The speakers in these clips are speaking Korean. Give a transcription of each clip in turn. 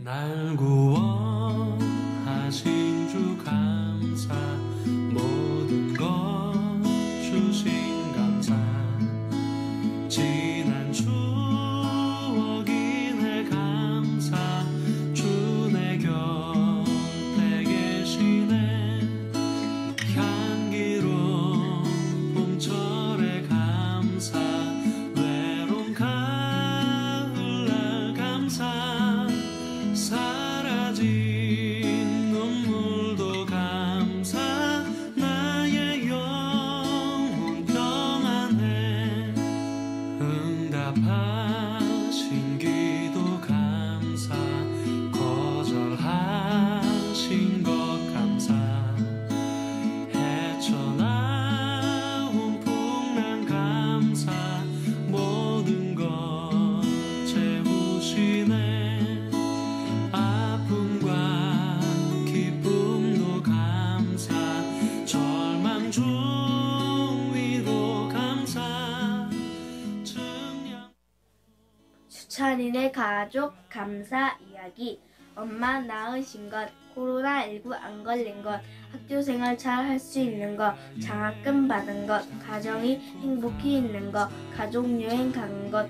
날 구원하신 주 감사, 모든 것 주신 감사. 지난 추억이네 감사, 주 내 곁에 계시네. 향기로운 봄철에 감사, 외로운 가을날 감사. 사라진 눈물도 감사, 나의 영혼 평안해. 응답하신 기도 감사, 거절하신 것 감사. 헤쳐나온 풍랑 감사, 모든 것 채우시네. 아픔과 기쁨도 감사, 절망 중 위로 감사. 주찬이네 가족 감사 이야기. 엄마 낳으신 것, 코로나19 안 걸린 것, 학교생활 잘 할 수 있는 것, 장학금 받은 것, 가정이 행복히 있는 것, 가족여행 간 것,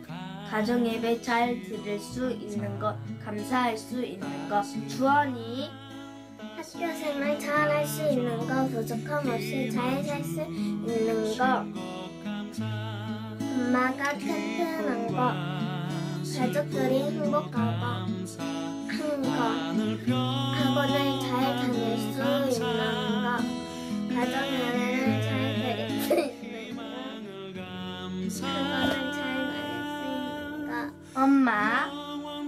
가정예배 잘 들을 수 있는 것, 감사할 수 있는 것. 주원이 학교생활 잘 할 수 있는 거, 부족함 없이 잘 살 수 있는 거, 엄마가 튼튼한 거, 가족들이 행복하고 한 거, 학원을 잘 다닐 수 있는 거, 가정연애를 잘 드릴 수 있는 거, 학원을 잘 다닐 수 있는 거. 엄마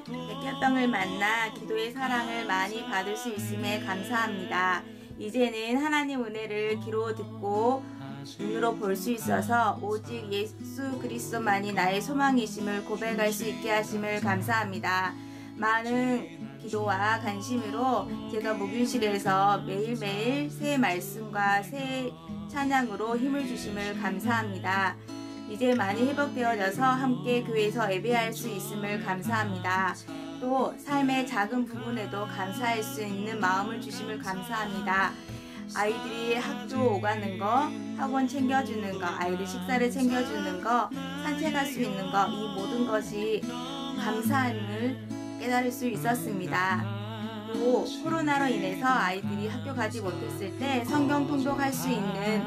백혈병을 만나 기도의 사랑을 많이 받을 수 있음에 감사합니다. 이제는 하나님 은혜를 귀로 듣고 눈으로 볼 수 있어서 오직 예수 그리스도만이 나의 소망이심을 고백할 수 있게 하심을 감사합니다. 많은 기도와 관심으로 제가 목요실에서 매일매일 새 말씀과 새 찬양으로 힘을 주심을 감사합니다. 이제 많이 회복되어져서 함께 교회에서 예배할 수 있음을 감사합니다. 또 삶의 작은 부분에도 감사할 수 있는 마음을 주심을 감사합니다. 아이들이 학교 오가는 거, 학원 챙겨주는 거, 아이들 식사를 챙겨주는 거, 산책할 수 있는 거, 이 모든 것이 감사함을 깨달을 수 있었습니다. 또 코로나로 인해서 아이들이 학교 가지 못했을 때 성경 통독할 수 있는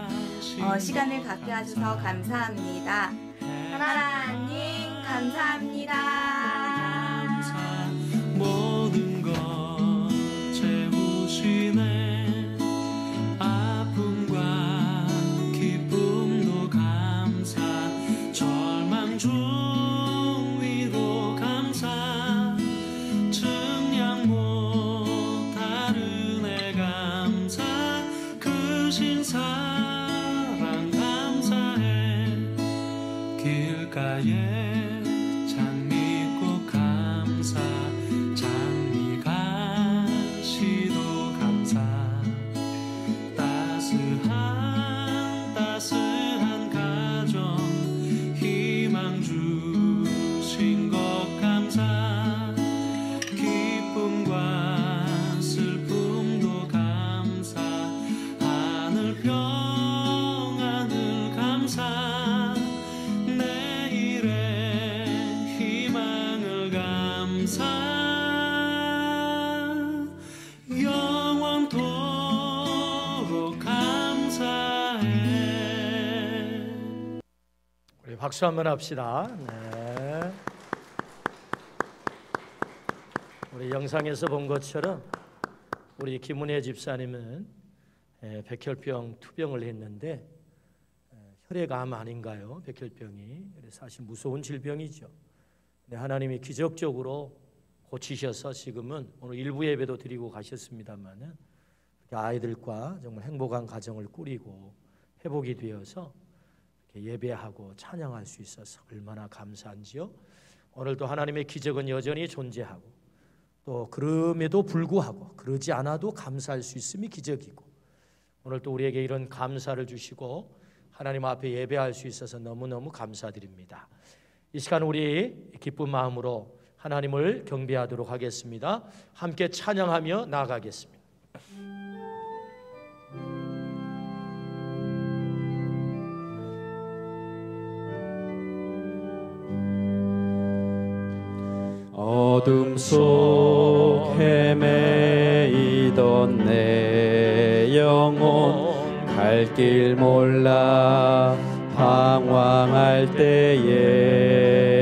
시간을 갖게 하셔서 감사합니다. 하나님 감사합니다. 모든 것 채우시네. 아픔과 기쁨도 감사, 절망 중 위로 감사. 증량 못할 은혜 감사, 크신 사랑 감사해. 길가에 장미꽃 감사, 장미 가시도 감사. 따스한 가정, 희망 주신 것 감사. 기쁨과 슬픔도 감사, 하늘 평안을 감사. 내일의 희망을 감사, 영원토록 감사해. 우리 박수 한번 합시다. 네. 우리 영상에서 본 것처럼 우리 김은혜 집사님은 백혈병 투병을 했는데 혈액암 아닌가요? 백혈병이. 그래서 사실 무서운 질병이죠. 근데 하나님이 기적적으로 고치셔서 지금은 오늘 일부 예배도 드리고 가셨습니다만은 아이들과 정말 행복한 가정을 꾸리고 회복이 되어서 이렇게 예배하고 찬양할 수 있어서 얼마나 감사한지요. 오늘도 하나님의 기적은 여전히 존재하고 또 그럼에도 불구하고 그러지 않아도 감사할 수 있음이 기적이고 오늘 또 우리에게 이런 감사를 주시고 하나님 앞에 예배할 수 있어서 너무너무 감사드립니다. 이 시간 우리 기쁜 마음으로 하나님을 경배하도록 하겠습니다. 함께 찬양하며 나아가겠습니다. 어둠 속 헤매이던 내 영혼 갈 길 몰라 방황할 때에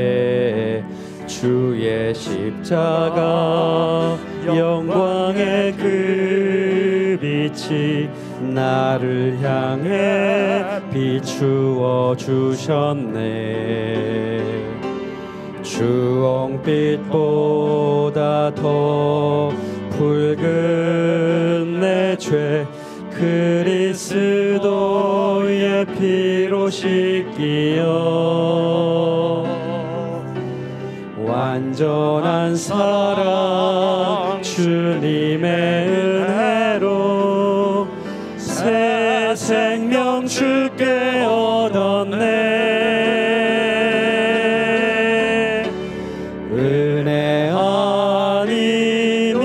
주의 십자가 영광의 그 빛이 나를 향해 비추어 주셨네. 주홍빛보다 더 붉은 내 죄 그리스도의 피로 씻기어 완전한 사랑 주님의 은혜로 새 생명 주께 얻었네. 은혜 아니며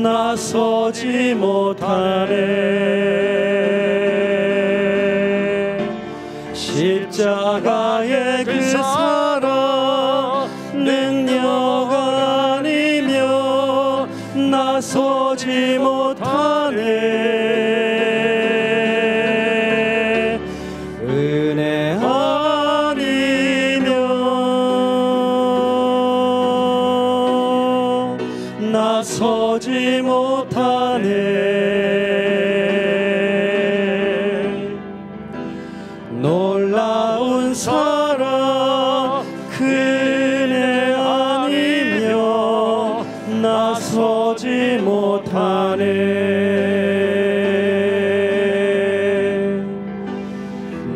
나서지 못하네. 십자가의 그 사랑 능력 아니며 나서지 못하네. 은혜 아니며 나서지 못하네. 놀라운 사랑 그 은혜 아니며 나서지 못하네.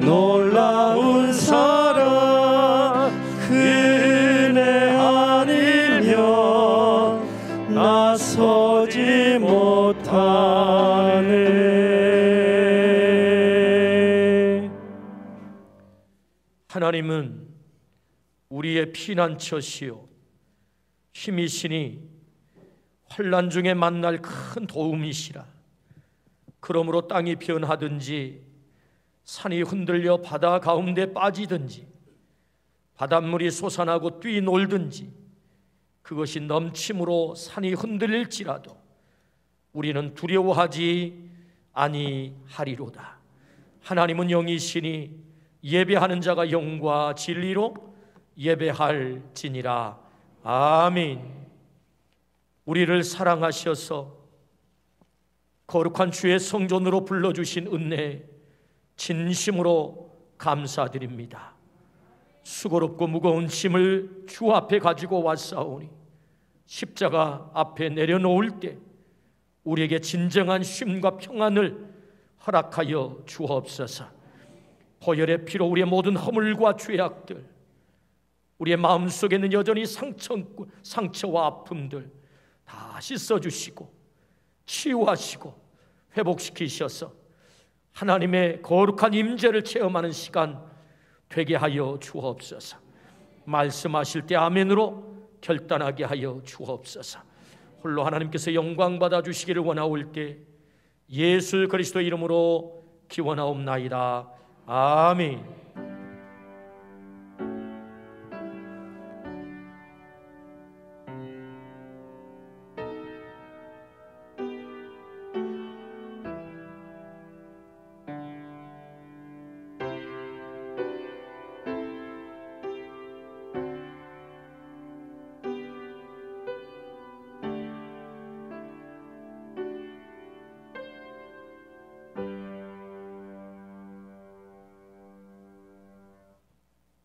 놀라운 사랑 그 은혜 아니며 나서지 못하네. 하나님은 우리의 피난처시요 힘이시니 환난 중에 만날 큰 도움이시라. 그러므로 땅이 변하든지 산이 흔들려 바다 가운데 빠지든지 바닷물이 솟아나고 뛰놀든지 그것이 넘침으로 산이 흔들릴지라도 우리는 두려워하지 아니하리로다. 하나님은 영이시니 예배하는 자가 영과 진리로 예배할지니라. 아멘. 우리를 사랑하셔서 거룩한 주의 성전으로 불러주신 은혜 진심으로 감사드립니다. 수고롭고 무거운 짐을 주 앞에 가지고 왔사오니 십자가 앞에 내려놓을 때 우리에게 진정한 쉼과 평안을 허락하여 주옵소서. 보혈의 피로 우리의 모든 허물과 죄악들, 우리의 마음속에 있는 여전히 상처와 아픔들 다 씻어주시고 치유하시고 회복시키셔서 하나님의 거룩한 임재를 체험하는 시간 되게 하여 주옵소서. 말씀하실 때 아멘으로 결단하게 하여 주옵소서. 홀로 하나님께서 영광 받아 주시기를 원하올 때 예수 그리스도 이름으로 기원하옵나이다. 아멘.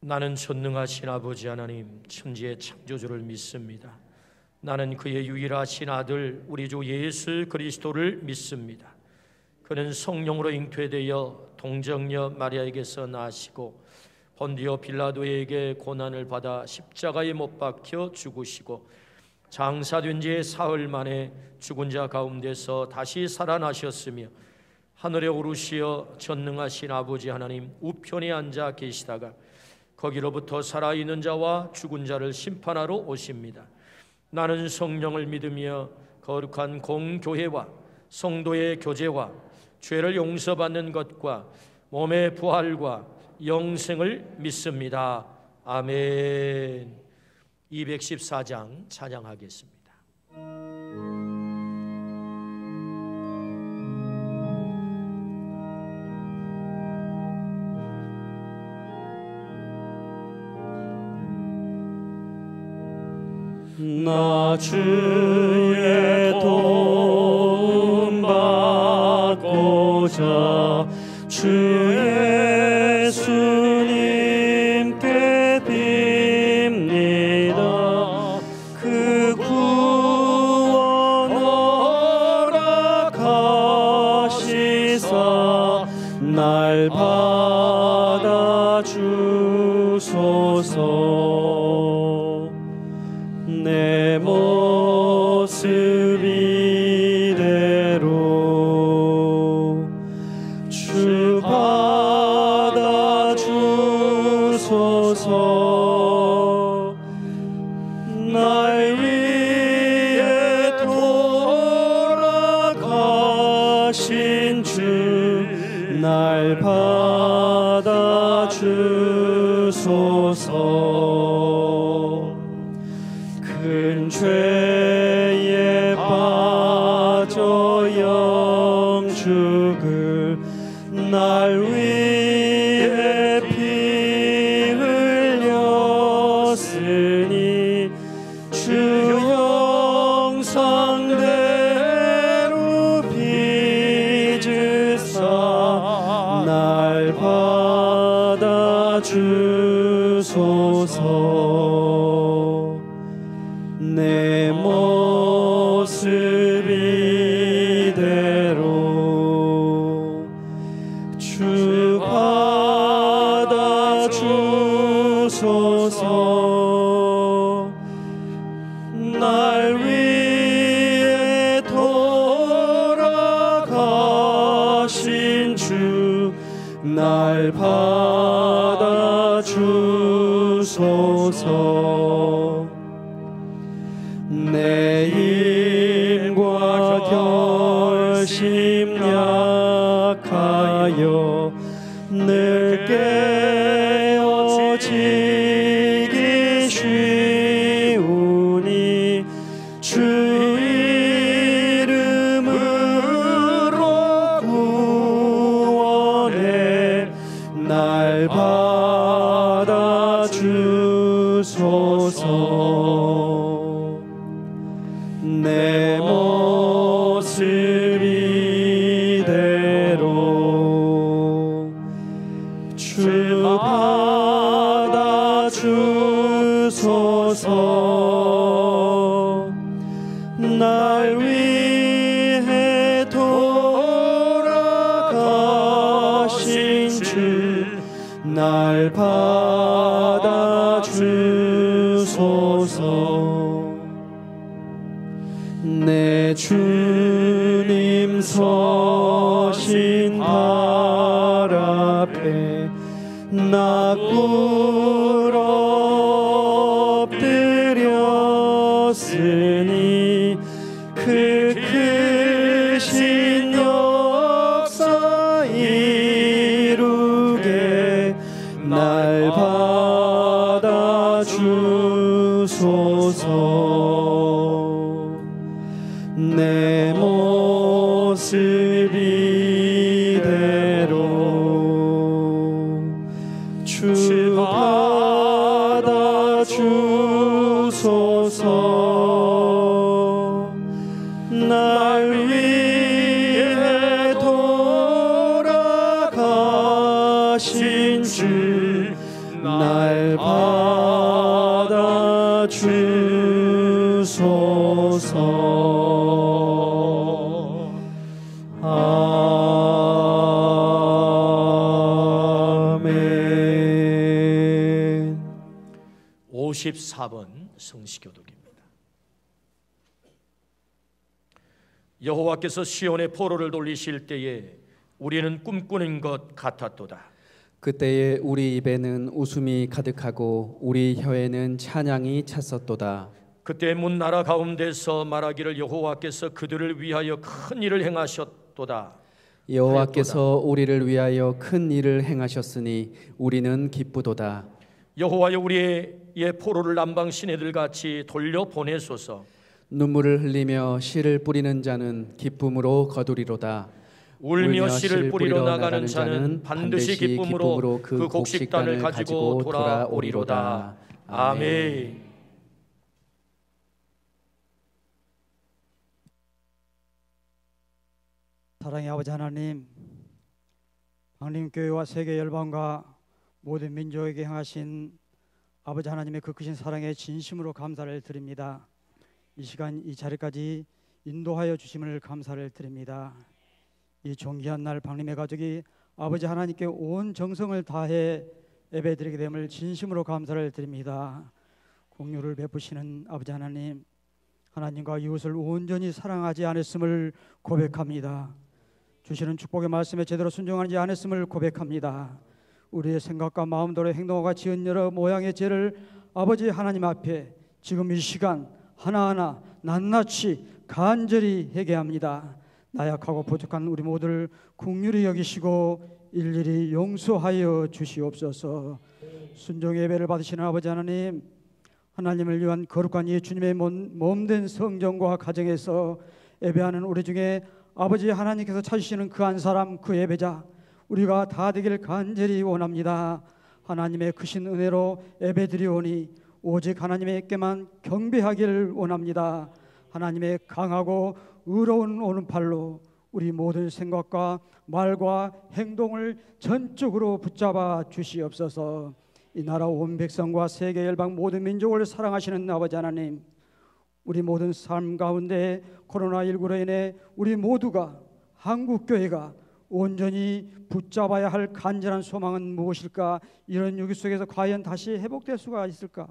나는 전능하신 아버지 하나님 천지의 창조주를 믿습니다. 나는 그의 유일하신 아들 우리 주 예수 그리스도를 믿습니다. 그는 성령으로 잉태되어 동정녀 마리아에게서 나시고 본디오 빌라도에게 고난을 받아 십자가에 못 박혀 죽으시고 장사된 지 사흘 만에 죽은 자 가운데서 다시 살아나셨으며 하늘에 오르시어 전능하신 아버지 하나님 우편에 앉아 계시다가 거기로부터 살아있는 자와 죽은 자를 심판하러 오십니다. 나는 성령을 믿으며 거룩한 공교회와 성도의 교제와 죄를 용서받는 것과 몸의 부활과 영생을 믿습니다. 아멘. 214장 찬양하겠습니다. 나 주의 도움 받고자 주 예수님께 빕니다. 그 구원 허락하시사 날 받아주소서. 내 모습 이대로 주 받아주소서. 날 위해 돌아가신 주 날 받아주소서. 큰 죄에 빠져 영죽을 날 위해 피 흘렸으니 주 형상대로 빚으사 날 받아주소서. 내 모습 이대로 주 받아주소서. 날 위해 돌아가신 주 날 받아주소서. 내 힘과 결심 약하여 늘 깨어지기 쉬우니 주 이름으로 구원해 날 받아주소서. 내 모습 이대로 주 받아주소서. 날 위해 돌아가신 주 날 받아주소서. 내 주님 서신 발 앞에 나 꿇어 엎드렸으니 그 크신 역사 이루게 날 받아주소서. 내 모습 이대로 주 받아주소서. 날 위해 돌아가신 주 날 받아주소서. 아멘. 54번 성시교독입니다. 여호와께서 시온의 포로를 돌리실 때에 우리는 꿈꾸는 것 같았도다. 그때에 우리 입에는 웃음이 가득하고 우리 혀에는 찬양이 찼었도다. 그때 문 나라 가운데서 말하기를 여호와께서 그들을 위하여 큰 일을 행하셨도다. 여호와께서 우리를 위하여 큰 일을 행하셨으니 우리는 기쁘도다. 여호와여 우리의 포로를 남방 시내들 같이 돌려 보내소서. 눈물을 흘리며 씨를 뿌리는 자는 기쁨으로 거두리로다. 울며 씨를 뿌리러 나가는 자는 반드시 기쁨으로 그 곡식단을 가지고 돌아오리로다. 아멘. 사랑의 아버지 하나님, 방림교회와 세계 열방과 모든 민족에게 향하신 아버지 하나님의 그 크신 사랑에 진심으로 감사를 드립니다. 이 시간 이 자리까지 인도하여 주심을 감사를 드립니다. 이 존귀한 날 방림의 가족이 아버지 하나님께 온 정성을 다해 예배드리게 됨을 진심으로 감사를 드립니다. 공유를 베푸시는 아버지 하나님, 하나님과 이웃을 온전히 사랑하지 않았음을 고백합니다. 주시는 축복의 말씀에 제대로 순종하지 않았음을 고백합니다. 우리의 생각과 마음대로 행동과 지은 여러 모양의 죄를 아버지 하나님 앞에 지금 이 시간 하나하나 낱낱이 간절히 회개합니다. 나약하고 부족한 우리 모두를 긍휼히 여기시고 일일이 용서하여 주시옵소서. 순종의 예배를 받으시는 아버지 하나님, 하나님을 위한 거룩한 이 주님의 몸된 성전과 가정에서 예배하는 우리 중에 아버지 하나님께서 찾으시는 그 한 사람, 그 예배자 우리가 다 되길 간절히 원합니다. 하나님의 크신 은혜로 예배드리오니 오직 하나님께만 경배하기를 원합니다. 하나님의 강하고 의로운 오른팔로 우리 모든 생각과 말과 행동을 전적으로 붙잡아 주시옵소서. 이 나라 온 백성과 세계 열방 모든 민족을 사랑하시는 아버지 하나님, 우리 모든 삶 가운데 코로나19로 인해 우리 모두가, 한국교회가 온전히 붙잡아야 할 간절한 소망은 무엇일까? 이런 위기 속에서 과연 다시 회복될 수가 있을까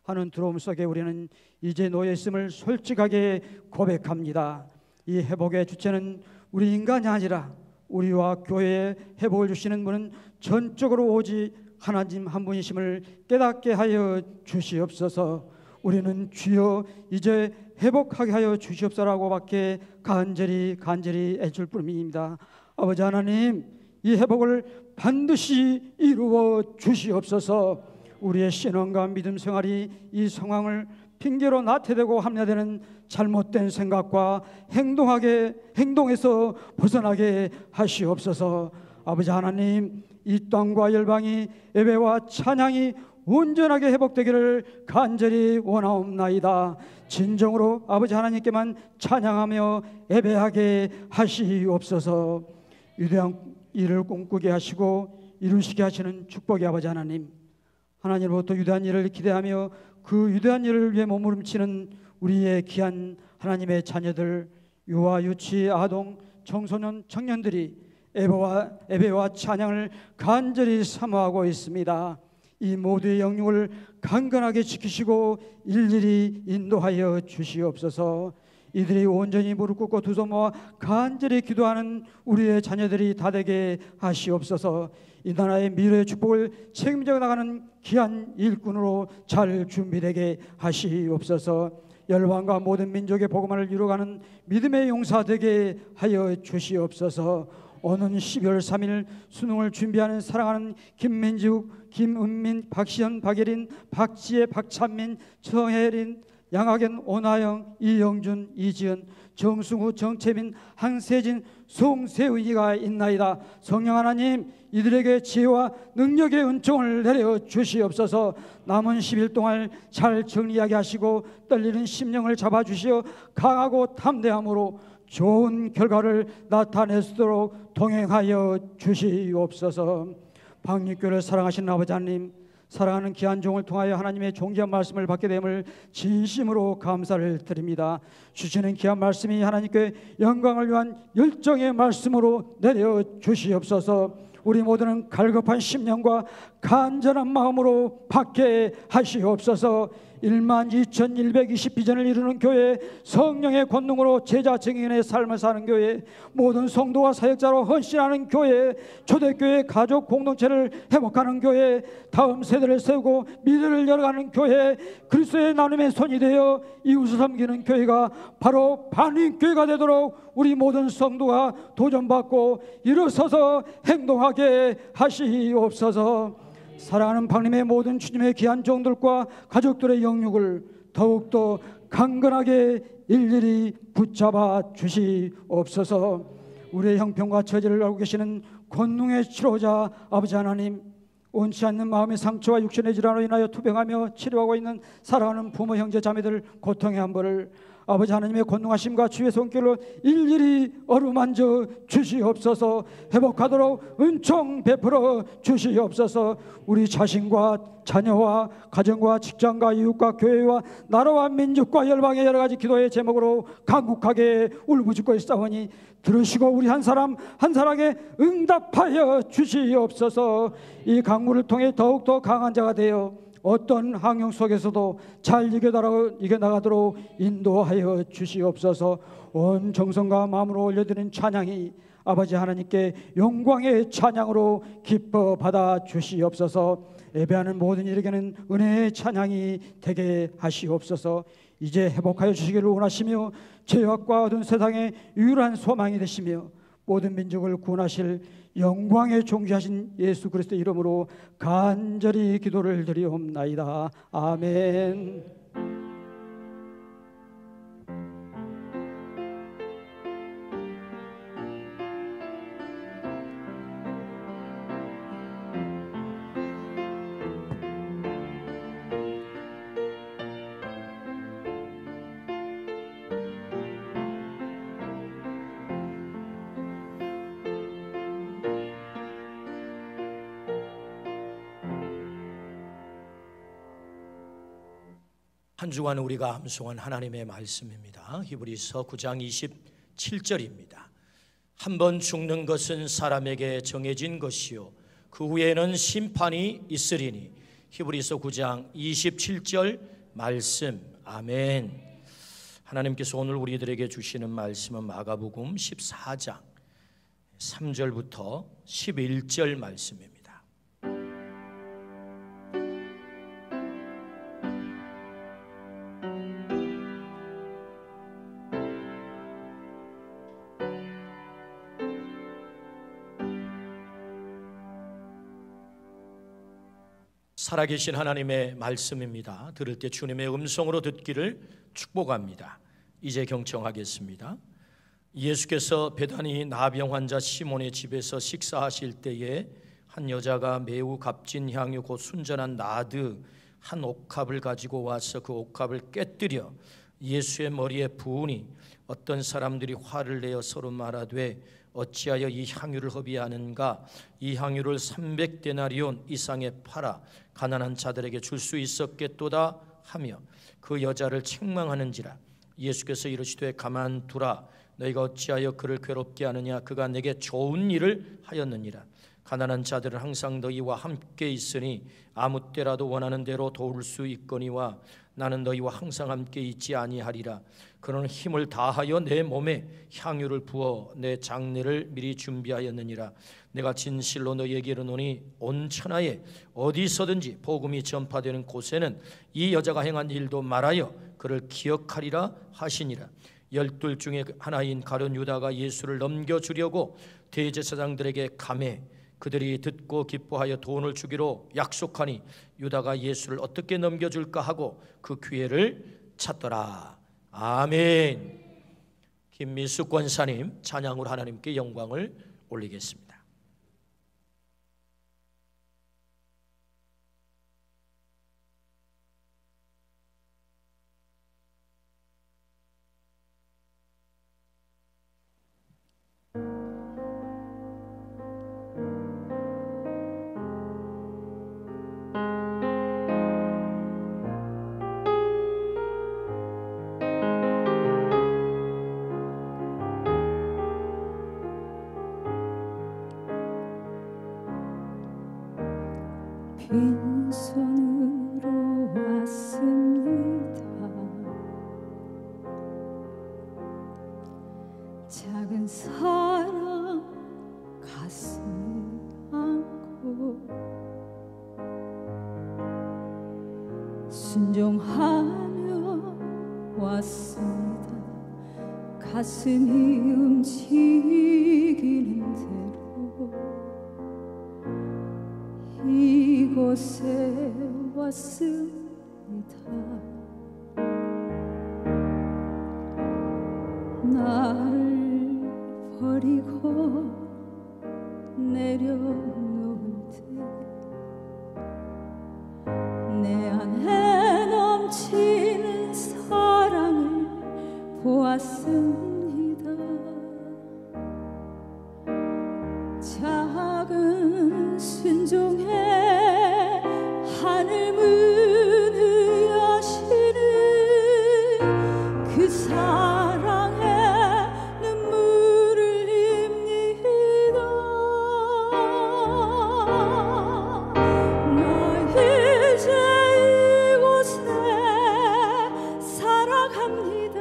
하는 두려움 속에 우리는 이제 놓여 있음을 솔직하게 고백합니다. 이 회복의 주체는 우리 인간이 아니라 우리와 교회에 회복을 주시는 분은 전적으로 오직 하나님 한 분이심을 깨닫게 하여 주시옵소서. 우리는 주여 이제 회복하게 하여 주시옵소서라고 밖에 간절히 애줄 뿐입니다. 아버지 하나님, 이 회복을 반드시 이루어 주시옵소서. 우리의 신앙과 믿음 생활이 이 상황을 핑계로 나태되고 합리화되는 잘못된 생각과 행동에서 벗어나게 하시옵소서. 아버지 하나님, 이 땅과 열방이 예배와 찬양이 온전하게 회복되기를 간절히 원하옵나이다. 진정으로 아버지 하나님께만 찬양하며 예배하게 하시옵소서. 위대한 일을 꿈꾸게 하시고 이루시게 하시는 축복의 아버지 하나님, 하나님으로부터 위대한 일을 기대하며 그 위대한 일을 위해 몸부림치는 우리의 귀한 하나님의 자녀들, 유아, 유치, 아동, 청소년, 청년들이 예배와 찬양을 간절히 사모하고 있습니다. 이 모두의 영육을 강건하게 지키시고 일일이 인도하여 주시옵소서. 이들이 온전히 무릎 꿇고 두 손 모아 간절히 기도하는 우리의 자녀들이 다 되게 하시옵소서. 이 나라의 미래의 축복을 책임져 나가는 귀한 일꾼으로 잘 준비되게 하시옵소서. 열방과 모든 민족의 복음을 이루어가는 믿음의 용사 되게 하여 주시옵소서. 오는 12월 3일 수능을 준비하는 사랑하는 김민juk, 김은민, 박시현, 박예린, 박지혜, 박찬민, 정혜린, 양학연, 오나영, 이영준, 이지은, 정승우, 정채민, 한세진, 송세의가 있나이다. 성령 하나님, 이들에게 지혜와 능력의 은총을 내려 주시옵소서. 남은 10일 동안 잘 정리하게 하시고 떨리는 심령을 잡아주시어 강하고 담대함으로 좋은 결과를 나타내도록 동행하여 주시옵소서. 방립교를 사랑하시는 아버지 하나님, 사랑하는 귀한 종을 통하여 하나님의 존귀한 말씀을 받게 됨을 진심으로 감사를 드립니다. 주시는 귀한 말씀이 하나님께 영광을 위한 열정의 말씀으로 내려 주시옵소서. 우리 모두는 갈급한 심령과 간절한 마음으로 받게 하시옵소서. 12,120 비전을 이루는 교회, 성령의 권능으로 제자 증인의 삶을 사는 교회, 모든 성도와 사역자로 헌신하는 교회, 초대교회 가족 공동체를 회복하는 교회, 다음 세대를 세우고 미래를 열어가는 교회, 그리스도의 나눔의 손이 되어 이웃을 섬기는 교회가 바로 반인교회가 되도록 우리 모든 성도가 도전받고 일어서서 행동하게 하시옵소서. 사랑하는 박림의 모든 주님의 귀한 종들과 가족들의 영육을 더욱더 강건하게 일일이 붙잡아 주시옵소서. 우리의 형편과 처지를 알고 계시는 권능의 치료자 아버지 하나님, 원치 않는 마음의 상처와 육신의 질환으로 인하여 투병하며 치료하고 있는 사랑하는 부모 형제 자매들 고통의 한벌을 아버지 하나님의 권능하심과 주의 손길로 일일이 어루만져 주시옵소서. 회복하도록 은총 베풀어 주시옵소서. 우리 자신과 자녀와 가정과 직장과 이웃과 교회와 나라와 민족과 열방의 여러 가지 기도의 제목으로 간곡하게 울부짖고 있사오니 들으시고 우리 한 사람 한 사람에게 응답하여 주시옵소서. 이 강물을 통해 더욱더 강한 자가 되어 어떤 환경 속에서도 잘 이겨나가도록 인도하여 주시옵소서. 온 정성과 마음으로 올려드리는 찬양이 아버지 하나님께 영광의 찬양으로 기뻐 받아 주시옵소서. 예배하는 모든 이에게는 은혜의 찬양이 되게 하시옵소서. 이제 회복하여 주시기를 원하시며 죄악과 어두운 세상의 유일한 소망이 되시며 모든 민족을 구원하실 영광의 존귀하신 예수 그리스도 이름으로 간절히 기도를 드리옵나이다. 아멘. 한 주간 우리가 암송한 하나님의 말씀입니다. 히브리서 9장 27절입니다. 한 번 죽는 것은 사람에게 정해진 것이요 그 후에는 심판이 있으리니. 히브리서 9장 27절 말씀. 아멘. 하나님께서 오늘 우리들에게 주시는 말씀은 마가복음 14장 3절부터 11절 말씀입니다. 살아계신 하나님의 말씀입니다. 들을 때 주님의 음성으로 듣기를 축복합니다. 이제 경청하겠습니다. 예수께서 베다니 나병 환자 시몬의 집에서 식사하실 때에 한 여자가 매우 값진 향유 곧 순전한 나드 한 옥합을 가지고 와서 그 옥합을 깨뜨려 예수의 머리에 부으니 어떤 사람들이 화를 내어 서로 말하되 어찌하여 이 향유를 허비하는가? 이 향유를 300데나리온 이상에 팔아 가난한 자들에게 줄 수 있었겠도다 하며 그 여자를 책망하는지라. 예수께서 이르시되 가만두라. 너희가 어찌하여 그를 괴롭게 하느냐? 그가 내게 좋은 일을 하였느니라. 가난한 자들은 항상 너희와 함께 있으니 아무 때라도 원하는 대로 도울 수 있거니와 나는 너희와 항상 함께 있지 아니하리라. 그는 힘을 다하여 내 몸에 향유를 부어 내 장례를 미리 준비하였느니라. 내가 진실로 너희에게 이르노니 온 천하에 어디서든지 복음이 전파되는 곳에는 이 여자가 행한 일도 말하여 그를 기억하리라 하시니라. 12 중에 하나인 가룟 유다가 예수를 넘겨주려고 대제사장들에게 감해 그들이 듣고 기뻐하여 돈을 주기로 약속하니 유다가 예수를 어떻게 넘겨줄까 하고 그 기회를 찾더라. 아멘. 김미숙 권사님 찬양으로 하나님께 영광을 올리겠습니다. 순종하며 왔습니다. 가슴이 움직이는 대로 이곳에 왔습니다. 나를 버리고 내려놓을 때 내 안에 넘치는 사랑을 보았습니다. 작은 순종에 하늘 문을 여시는 그 사랑에 눈물을 흘립니다. 나 이제 이곳에 살아갑니다.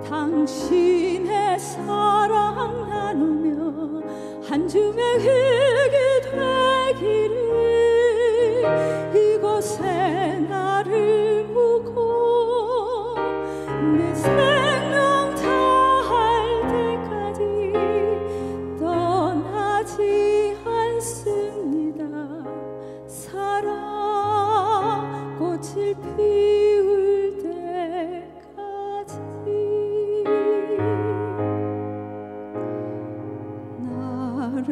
당신의 사랑 나누며 한 줌의 흙이 되기를 이곳에 나를 묻고 내 생명 다할 때까지 떠나지 않습니다. 사랑 꽃을 피울 때까지 나를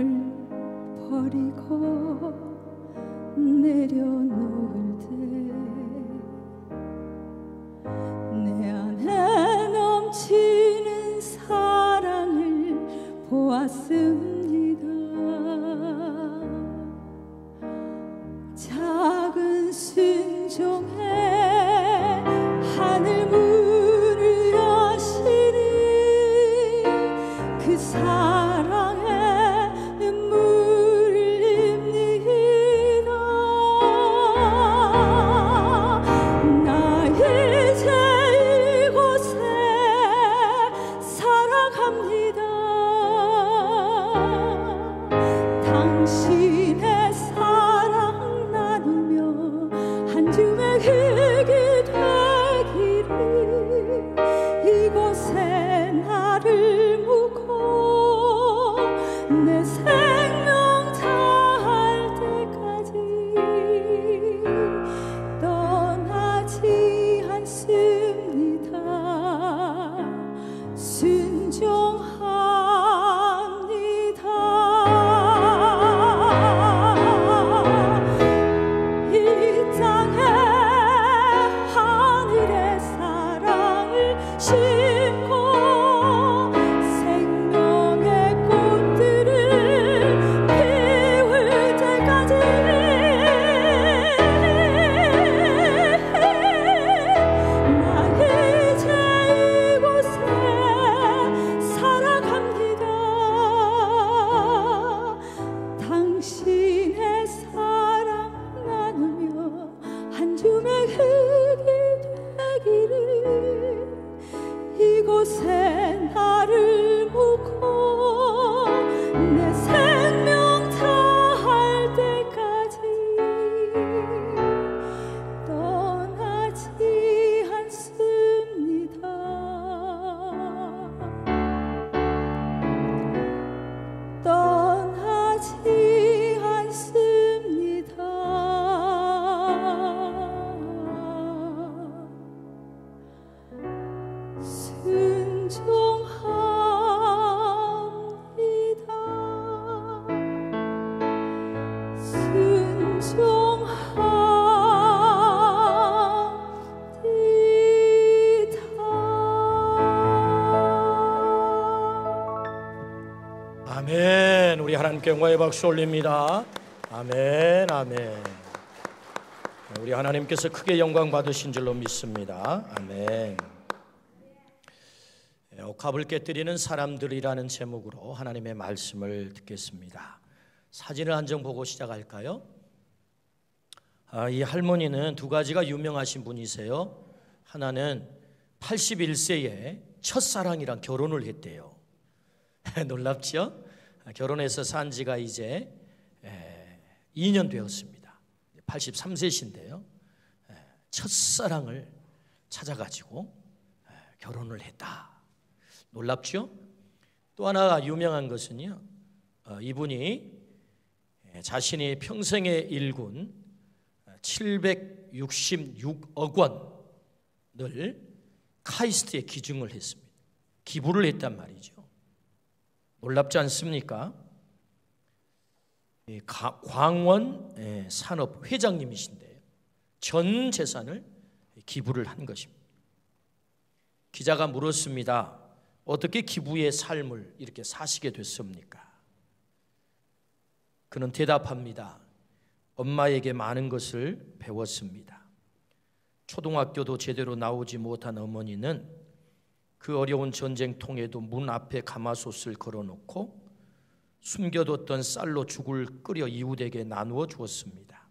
버리고 내려놓을 때 내 안에 넘치는 사랑을 보았습니다. 작은 순종에 하늘 문을 여시는 그 사랑에 눈물을 흘립니다. 나 이제 이곳에 살아갑니다. 당신의 사랑 나누며 한 줌의 흙이 되기를 이곳에 나를 묻고 내 생명 다할 때까지 떠나지 않습니다. 순종합니다. 이 땅에 하늘의 사랑을 심고 생명의 꽃들을 피울 때까지 나 이제 이곳에 살아갑니다. 당신의 사랑 나누며 한 줌의 흙이 되기를 이곳에 나를 묻고 내 생명 다할 때까지 떠나지 않습니다. 떠나지 않습니다. 순종합니다. 순종합니다. 아멘. 우리 하나님께 영광의 박수 올립니다. 아멘, 아멘. 우리 하나님께서 크게 영광 받으신 줄로 믿습니다. 아멘. 옥합을 깨뜨리는 사람들이라는 제목으로 하나님의 말씀을 듣겠습니다. 사진을 한 장 보고 시작할까요? 이 할머니는 두 가지가 유명하신 분이세요. 하나는 81세에 첫사랑이랑 결혼을 했대요. 놀랍죠? 결혼해서 산 지가 이제 2년 되었습니다. 83세신데요. 첫사랑을 찾아가지고 결혼을 했다. 놀랍죠? 또 하나 유명한 것은요, 이분이 자신이 평생에 일군 766억 원을 카이스트에 기증을 했습니다. 기부를 했단 말이죠. 놀랍지 않습니까? 광원 산업 회장님이신데요, 전 재산을 기부를 한 것입니다. 기자가 물었습니다. 어떻게 기부의 삶을 이렇게 사시게 됐습니까? 그는 대답합니다. 엄마에게 많은 것을 배웠습니다. 초등학교도 제대로 나오지 못한 어머니는 그 어려운 전쟁통에도 문 앞에 가마솥을 걸어놓고 숨겨뒀던 쌀로 죽을 끓여 이웃에게 나누어 주었습니다.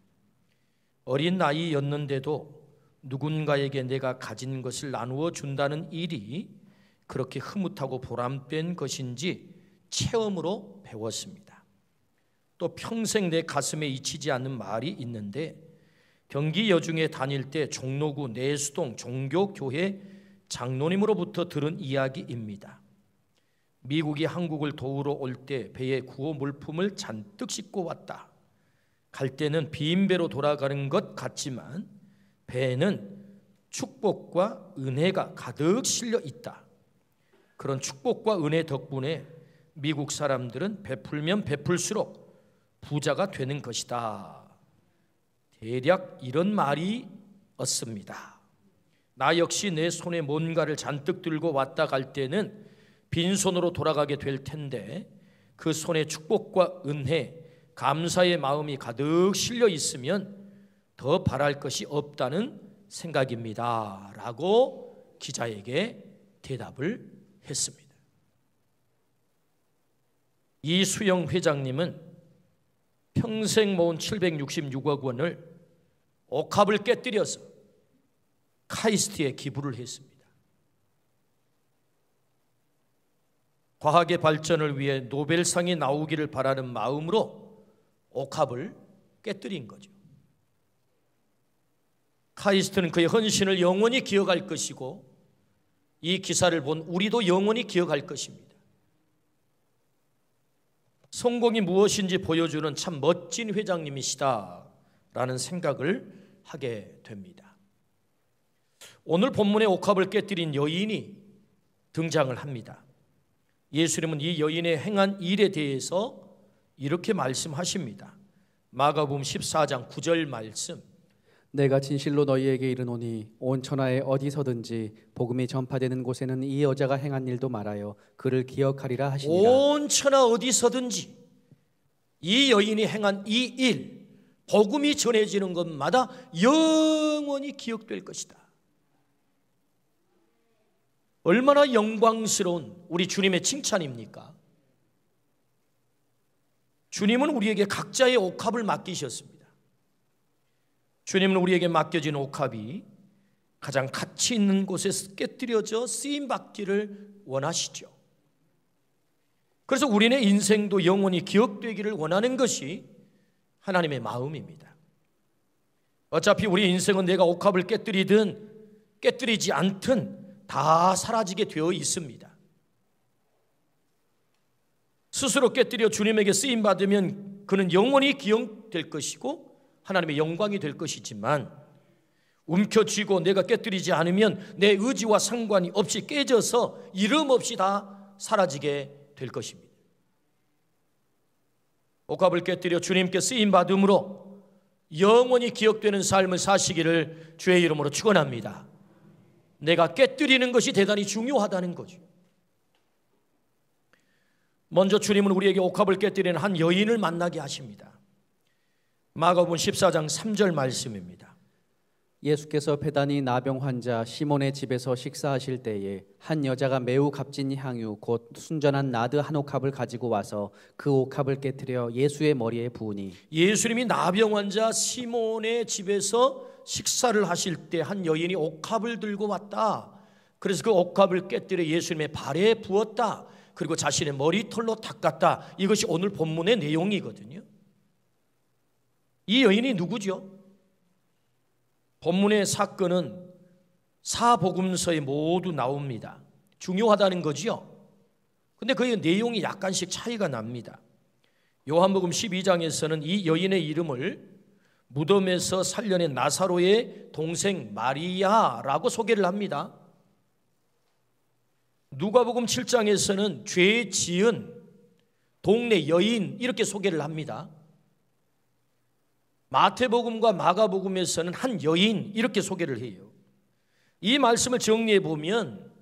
어린 나이였는데도 누군가에게 내가 가진 것을 나누어 준다는 일이 그렇게 흐뭇하고 보람된 것인지 체험으로 배웠습니다. 또 평생 내 가슴에 잊히지 않는 말이 있는데, 경기 여중에 다닐 때 종로구 내수동 종교교회 장로님으로부터 들은 이야기입니다. 미국이 한국을 도우러 올 때 배에 구호 물품을 잔뜩 싣고 왔다. 갈 때는 빈 배로 돌아가는 것 같지만 배에는 축복과 은혜가 가득 실려 있다. 그런 축복과 은혜 덕분에 미국 사람들은 베풀면 베풀수록 부자가 되는 것이다. 대략 이런 말이 었습니다. 나 역시 내 손에 뭔가를 잔뜩 들고 왔다 갈 때는 빈손으로 돌아가게 될 텐데, 그 손에 축복과 은혜, 감사의 마음이 가득 실려 있으면 더 바랄 것이 없다는 생각입니다. 라고 기자에게 대답을 했습니다. 이수영 회장님은 평생 모은 766억 원을 옥합을 깨뜨려서 카이스트에 기부를 했습니다. 과학의 발전을 위해 노벨상이 나오기를 바라는 마음으로 옥합을 깨뜨린 거죠. 카이스트는 그의 헌신을 영원히 기억할 것이고, 이 기사를 본 우리도 영원히 기억할 것입니다. 성공이 무엇인지 보여주는 참 멋진 회장님이시다라는 생각을 하게 됩니다. 오늘 본문의 옥합을 깨뜨린 여인이 등장을 합니다. 예수님은 이 여인의 행한 일에 대해서 이렇게 말씀하십니다. 마가복음 14장 9절 말씀. 내가 진실로 너희에게 이르노니 온 천하에 어디서든지 복음이 전파되는 곳에는 이 여자가 행한 일도 말하여 그를 기억하리라 하시니라. 온 천하 어디서든지 이 여인이 행한 이 일, 복음이 전해지는 것마다 영원히 기억될 것이다. 얼마나 영광스러운 우리 주님의 칭찬입니까? 주님은 우리에게 각자의 옥합을 맡기셨습니다. 주님은 우리에게 맡겨진 옥합이 가장 가치 있는 곳에 깨뜨려져 쓰임받기를 원하시죠. 그래서 우리의 인생도 영원히 기억되기를 원하는 것이 하나님의 마음입니다. 어차피 우리 인생은 내가 옥합을 깨뜨리든 깨뜨리지 않든 다 사라지게 되어 있습니다. 스스로 깨뜨려 주님에게 쓰임받으면 그는 영원히 기억될 것이고 하나님의 영광이 될 것이지만, 움켜쥐고 내가 깨뜨리지 않으면 내 의지와 상관이 없이 깨져서 이름 없이 다 사라지게 될 것입니다. 옥합을 깨뜨려 주님께 쓰임받음으로 영원히 기억되는 삶을 사시기를 주의 이름으로 축원합니다. 내가 깨뜨리는 것이 대단히 중요하다는 거죠. 먼저 주님은 우리에게 옥합을 깨뜨리는 한 여인을 만나게 하십니다. 마가복음 14장 3절 말씀입니다. 예수께서 베다니 나병 환자 시몬의 집에서 식사하실 때에 한 여자가 매우 값진 향유 곧 순전한 나드 한 옥합을 가지고 와서 그 옥합을 깨뜨려 예수의 머리에 부으니, 예수님이 나병 환자 시몬의 집에서 식사를 하실 때 한 여인이 옥합을 들고 왔다. 그래서 그 옥합을 깨뜨려 예수님의 발에 부었다. 그리고 자신의 머리털로 닦았다. 이것이 오늘 본문의 내용이거든요. 이 여인이 누구죠? 본문의 사건은 사복음서에 모두 나옵니다. 중요하다는 거지요. 근데 그 내용이 약간씩 차이가 납니다. 요한복음 12장에서는 이 여인의 이름을 무덤에서 살려낸 나사로의 동생 마리아라고 소개를 합니다. 누가복음 7장에서는 죄 지은 동네 여인 이렇게 소개를 합니다. 마태복음과 마가복음에서는 한 여인 이렇게 소개를 해요. 이 말씀을 정리해 보면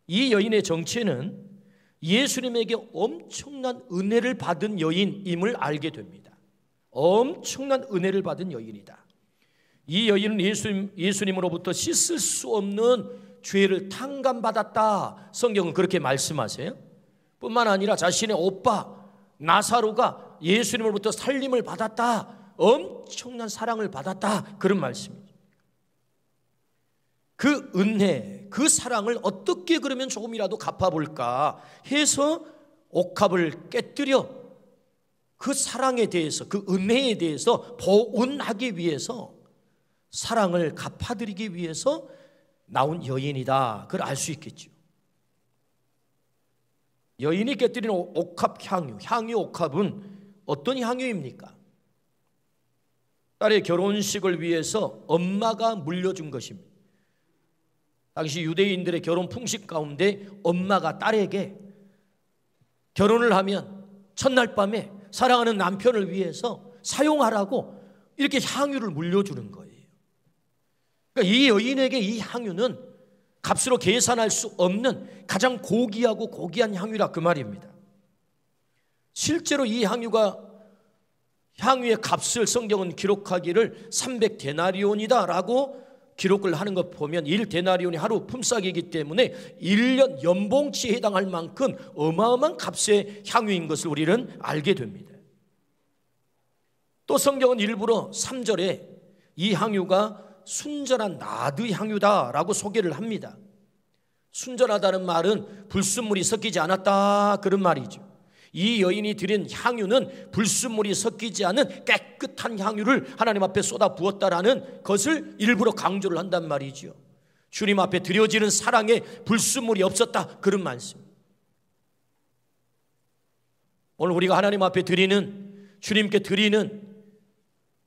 이 여인의 정체는 예수님에게 엄청난 은혜를 받은 여인임을 알게 됩니다. 엄청난 은혜를 받은 여인이다. 이 여인은 예수님으로부터 씻을 수 없는 죄를 탕감받았다. 성경은 그렇게 말씀하세요. 뿐만 아니라 자신의 오빠 나사로가 예수님으로부터 살림을 받았다. 엄청난 사랑을 받았다. 그런 말씀이죠. 그 은혜, 그 사랑을 어떻게 그러면 조금이라도 갚아볼까 해서 옥합을 깨뜨려 그 사랑에 대해서, 그 은혜에 대해서 보은하기 위해서, 사랑을 갚아드리기 위해서 나온 여인이다. 그걸 알 수 있겠죠. 여인이 깨뜨린 옥합 향유 옥합은 어떤 향유입니까? 딸의 결혼식을 위해서 엄마가 물려준 것입니다. 당시 유대인들의 결혼 풍식 가운데 엄마가 딸에게 결혼을 하면 첫날 밤에 사랑하는 남편을 위해서 사용하라고 이렇게 향유를 물려주는 거예요. 그러니까 이 여인에게 이 향유는 값으로 계산할 수 없는 가장 고귀하고 고귀한 향유라 그 말입니다. 실제로 이 향유의 값을 성경은 기록하기를 300데나리온이다 라고 기록을 하는 것 보면 1데나리온이 하루 품삯이기 때문에 1년 연봉치에 해당할 만큼 어마어마한 값의 향유인 것을 우리는 알게 됩니다. 또 성경은 일부러 3절에 이 향유가 순전한 나드 향유다라고 소개를 합니다. 순전하다는 말은 불순물이 섞이지 않았다 그런 말이죠. 이 여인이 드린 향유는 불순물이 섞이지 않은 깨끗한 향유를 하나님 앞에 쏟아 부었다라는 것을 일부러 강조를 한단 말이죠. 주님 앞에 드려지는 사랑에 불순물이 없었다 그런 말씀. 오늘 우리가 하나님 앞에 드리는, 주님께 드리는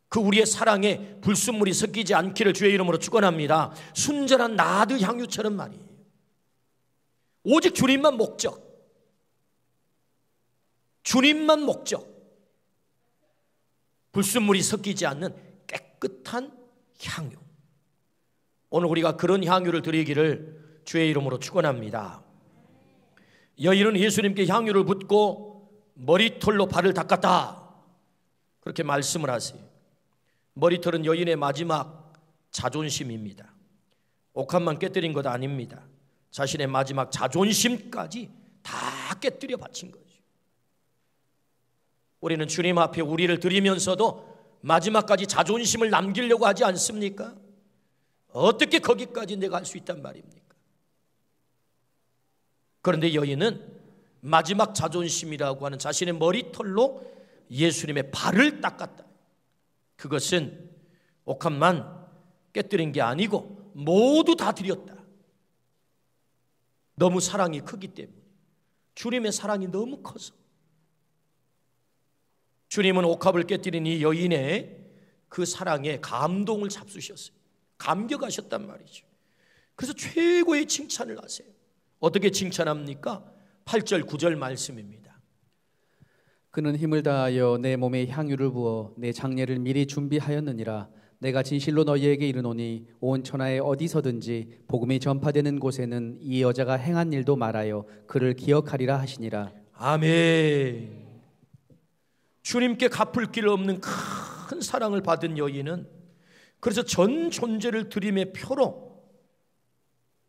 그 우리의 사랑에 불순물이 섞이지 않기를 주의 이름으로 축원합니다. 순전한 나드 향유처럼 말이에요. 오직 주님만 목적, 주님만 목적, 불순물이 섞이지 않는 깨끗한 향유. 오늘 우리가 그런 향유를 드리기를 주의 이름으로 축원합니다. 여인은 예수님께 향유를 붓고 머리털로 발을 닦았다 그렇게 말씀을 하세요. 머리털은 여인의 마지막 자존심입니다. 옥합만 깨뜨린 것 아닙니다. 자신의 마지막 자존심까지 다 깨뜨려 바친 거죠. 우리는 주님 앞에 우리를 드리면서도 마지막까지 자존심을 남기려고 하지 않습니까? 어떻게 거기까지 내가 할 수 있단 말입니까? 그런데 여인은 마지막 자존심이라고 하는 자신의 머리털로 예수님의 발을 닦았다. 그것은 옥합만 깨뜨린 게 아니고 모두 다 드렸다. 너무 사랑이 크기 때문에, 주님의 사랑이 너무 커서. 주님은 옥합을 깨뜨린 이 여인의 그 사랑에 감동을 잡수셨어요. 감격하셨단 말이죠. 그래서 최고의 칭찬을 하세요. 어떻게 칭찬합니까? 8절 9절 말씀입니다. 그는 힘을 다하여 내 몸에 향유를 부어 내 장례를 미리 준비하였느니라. 내가 진실로 너희에게 이르노니 온 천하에 어디서든지 복음이 전파되는 곳에는 이 여자가 행한 일도 말하여 그를 기억하리라 하시니라. 아멘. 주님께 갚을 길 없는 큰 사랑을 받은 여인은 그래서 전 존재를 드림의 표로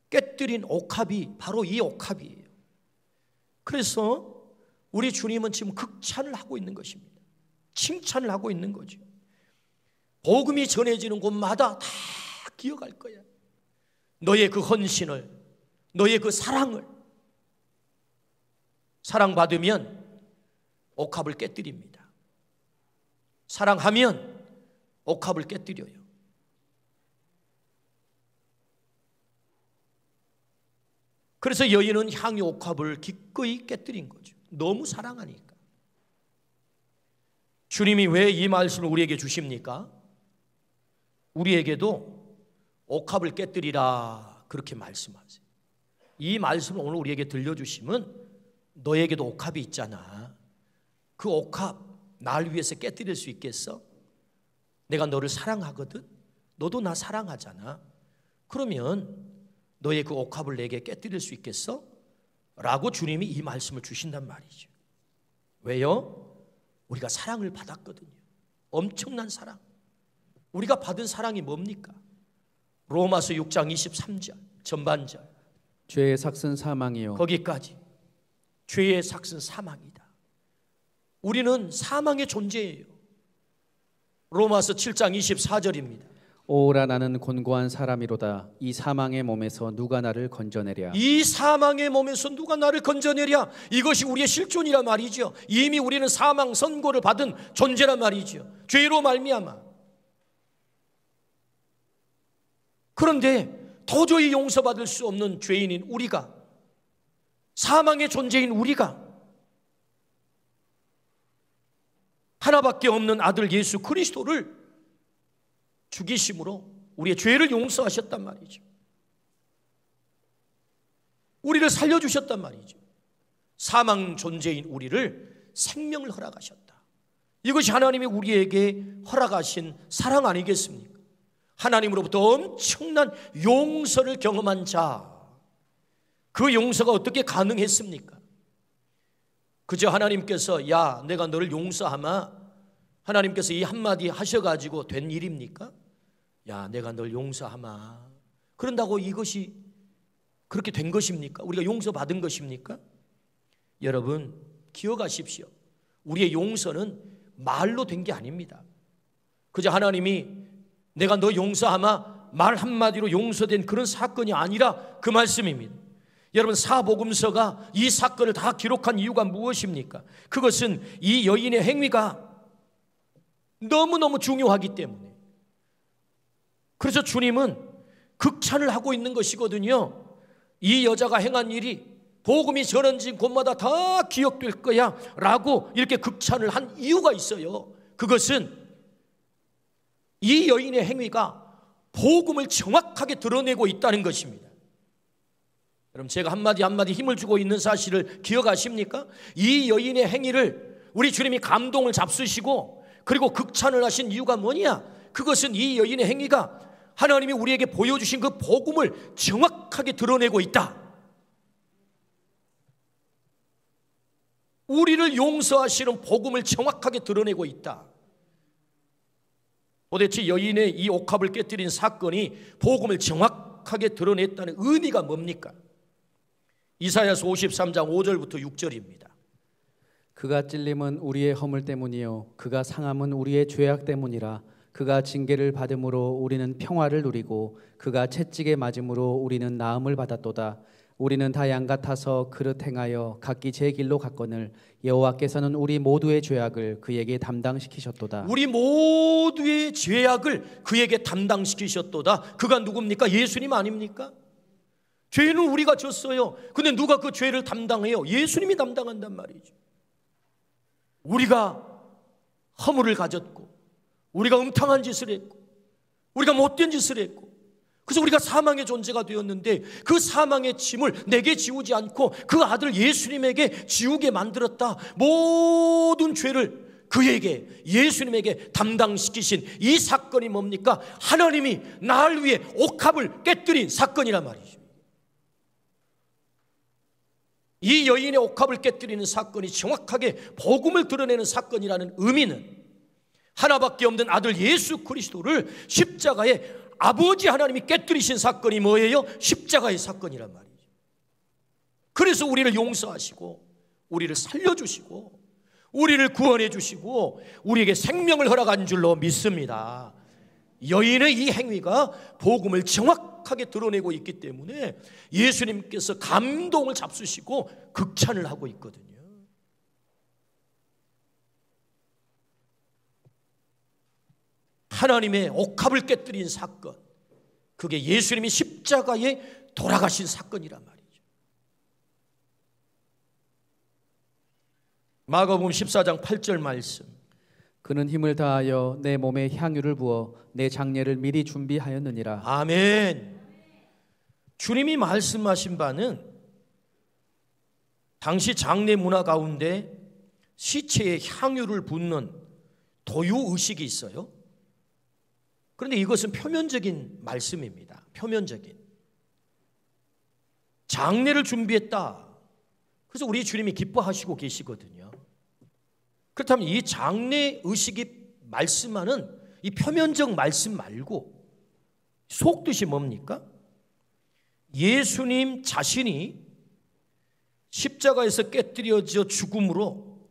깨뜨린 옥합이 바로 이 옥합이에요. 그래서 우리 주님은 지금 극찬을 하고 있는 것입니다. 칭찬을 하고 있는 거죠. 복음이 전해지는 곳마다 다 기억할 거야. 너의 그 헌신을, 너의 그 사랑을. 사랑받으면 옥합을 깨뜨립니다. 사랑하면 옥합을 깨뜨려요. 그래서 여인은 향유 옥합을 기꺼이 깨뜨린 거죠. 너무 사랑하니까. 주님이 왜 이 말씀을 우리에게 주십니까? 우리에게도 옥합을 깨뜨리라 그렇게 말씀하세요. 이 말씀을 오늘 우리에게 들려주시면 너에게도 옥합이 있잖아. 그 옥합 날 위해서 깨뜨릴 수 있겠어? 내가 너를 사랑하거든. 너도 나 사랑하잖아. 그러면 너의 그 옥합을 내게 깨뜨릴 수 있겠어? 라고 주님이 이 말씀을 주신단 말이죠. 왜요? 우리가 사랑을 받았거든요. 엄청난 사랑. 우리가 받은 사랑이 뭡니까? 로마서 6장 23절 전반절. 죄의 삭은 사망이요. 거기까지. 죄의 삭은 사망이다. 우리는 사망의 존재예요. 로마서 7장 24절입니다. 오라 나는 곤고한 사람이로다. 이 사망의 몸에서 누가 나를 건져내랴. 이 사망의 몸에서 누가 나를 건져내랴. 이것이 우리의 실존이란 말이죠. 이미 우리는 사망 선고를 받은 존재란 말이죠. 죄로 말미암아. 그런데 도저히 용서받을 수 없는 죄인인 우리가, 사망의 존재인 우리가 하나밖에 없는 아들 예수 그리스도를 죽이심으로 우리의 죄를 용서하셨단 말이죠. 우리를 살려주셨단 말이죠. 사망 존재인 우리를 생명을 허락하셨다. 이것이 하나님이 우리에게 허락하신 사랑 아니겠습니까? 하나님으로부터 엄청난 용서를 경험한 자, 그 용서가 어떻게 가능했습니까? 그저 하나님께서 야 내가 너를 용서하마, 하나님께서 이 한마디 하셔가지고 된 일입니까? 야 내가 널 용서하마, 그런다고 이것이 그렇게 된 것입니까? 우리가 용서받은 것입니까? 여러분 기억하십시오. 우리의 용서는 말로 된 게 아닙니다. 그저 하나님이 내가 너 용서하마 말 한마디로 용서된 그런 사건이 아니라 그 말씀입니다. 여러분 사복음서가 이 사건을 다 기록한 이유가 무엇입니까? 그것은 이 여인의 행위가 너무너무 중요하기 때문에. 그래서 주님은 극찬을 하고 있는 것이거든요. 이 여자가 행한 일이 복음이 전해진 곳마다 다 기억될 거야 라고 이렇게 극찬을 한 이유가 있어요. 그것은 이 여인의 행위가 복음을 정확하게 드러내고 있다는 것입니다. 여러분 제가 한마디 한마디 힘을 주고 있는 사실을 기억하십니까? 이 여인의 행위를 우리 주님이 감동을 잡수시고 그리고 극찬을 하신 이유가 뭐냐? 그것은 이 여인의 행위가 하나님이 우리에게 보여주신 그 복음을 정확하게 드러내고 있다. 우리를 용서하시는 복음을 정확하게 드러내고 있다. 도대체 여인의 이 옥합을 깨뜨린 사건이 복음을 정확하게 드러냈다는 의미가 뭡니까? 이사야서 53장 5절부터 6절입니다. 그가 찔림은 우리의 허물 때문이요 그가 상함은 우리의 죄악 때문이라. 그가 징계를 받음으로 우리는 평화를 누리고 그가 채찍에 맞음으로 우리는 나음을 받았도다. 우리는 다 양 같아서 그릇 행하여 각기 제 길로 갔거늘 여호와께서는 우리 모두의 죄악을 그에게 담당시키셨도다. 우리 모두의 죄악을 그에게 담당시키셨도다. 그가 누굽니까? 예수님 아닙니까? 죄는 우리가 졌어요. 근데 누가 그 죄를 담당해요? 예수님이 담당한단 말이죠. 우리가 허물을 가졌고 우리가 음탕한 짓을 했고 우리가 못된 짓을 했고 그래서 우리가 사망의 존재가 되었는데 그 사망의 짐을 내게 지우지 않고 그 아들 예수님에게 지우게 만들었다. 모든 죄를 그에게 예수님에게 담당시키신 이 사건이 뭡니까? 하나님이 날 위해 옥합을 깨뜨린 사건이란 말이죠. 이 여인의 옥합을 깨뜨리는 사건이 정확하게 복음을 드러내는 사건이라는 의미는 하나밖에 없는 아들 예수 그리스도를 십자가에 아버지 하나님이 깨뜨리신 사건이 뭐예요? 십자가의 사건이란 말이죠. 그래서 우리를 용서하시고 우리를 살려주시고 우리를 구원해 주시고 우리에게 생명을 허락한 줄로 믿습니다. 여인의 이 행위가 복음을 정확하게 드러내고 있기 때문에 예수님께서 감동을 잡수시고 극찬을 하고 있거든요. 하나님의 옥합을 깨뜨린 사건, 그게 예수님이 십자가에 돌아가신 사건이란 말이죠. 마가복음 14장 8절 말씀. 그는 힘을 다하여 내 몸에 향유를 부어 내 장례를 미리 준비하였느니라. 아멘. 주님이 말씀하신 바는 당시 장례 문화 가운데 시체에 향유를 붓는 도유 의식이 있어요. 그런데 이것은 표면적인 말씀입니다. 표면적인. 장례를 준비했다. 그래서 우리 주님이 기뻐하시고 계시거든요. 그렇다면 이 장례 의식이 말씀하는 이 표면적 말씀 말고 속뜻이 뭡니까? 예수님 자신이 십자가에서 깨뜨려져 죽음으로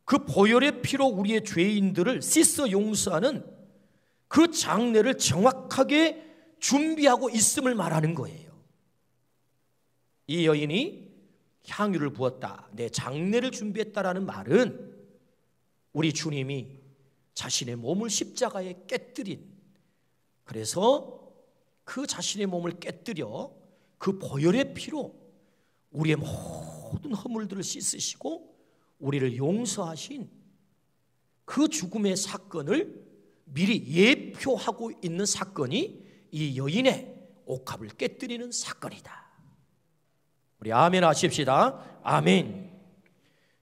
그 보혈의 피로 우리의 죄인들을 씻어 용서하는 그 장례를 정확하게 준비하고 있음을 말하는 거예요. 이 여인이 향유를 부었다, 내 장례를 준비했다라는 말은 우리 주님이 자신의 몸을 십자가에 깨뜨린, 그래서 그 자신의 몸을 깨뜨려 그 보혈의 피로 우리의 모든 허물들을 씻으시고 우리를 용서하신 그 죽음의 사건을 미리 예표하고 있는 사건이 이 여인의 옥합을 깨뜨리는 사건이다. 우리 아멘 하십시다. 아멘.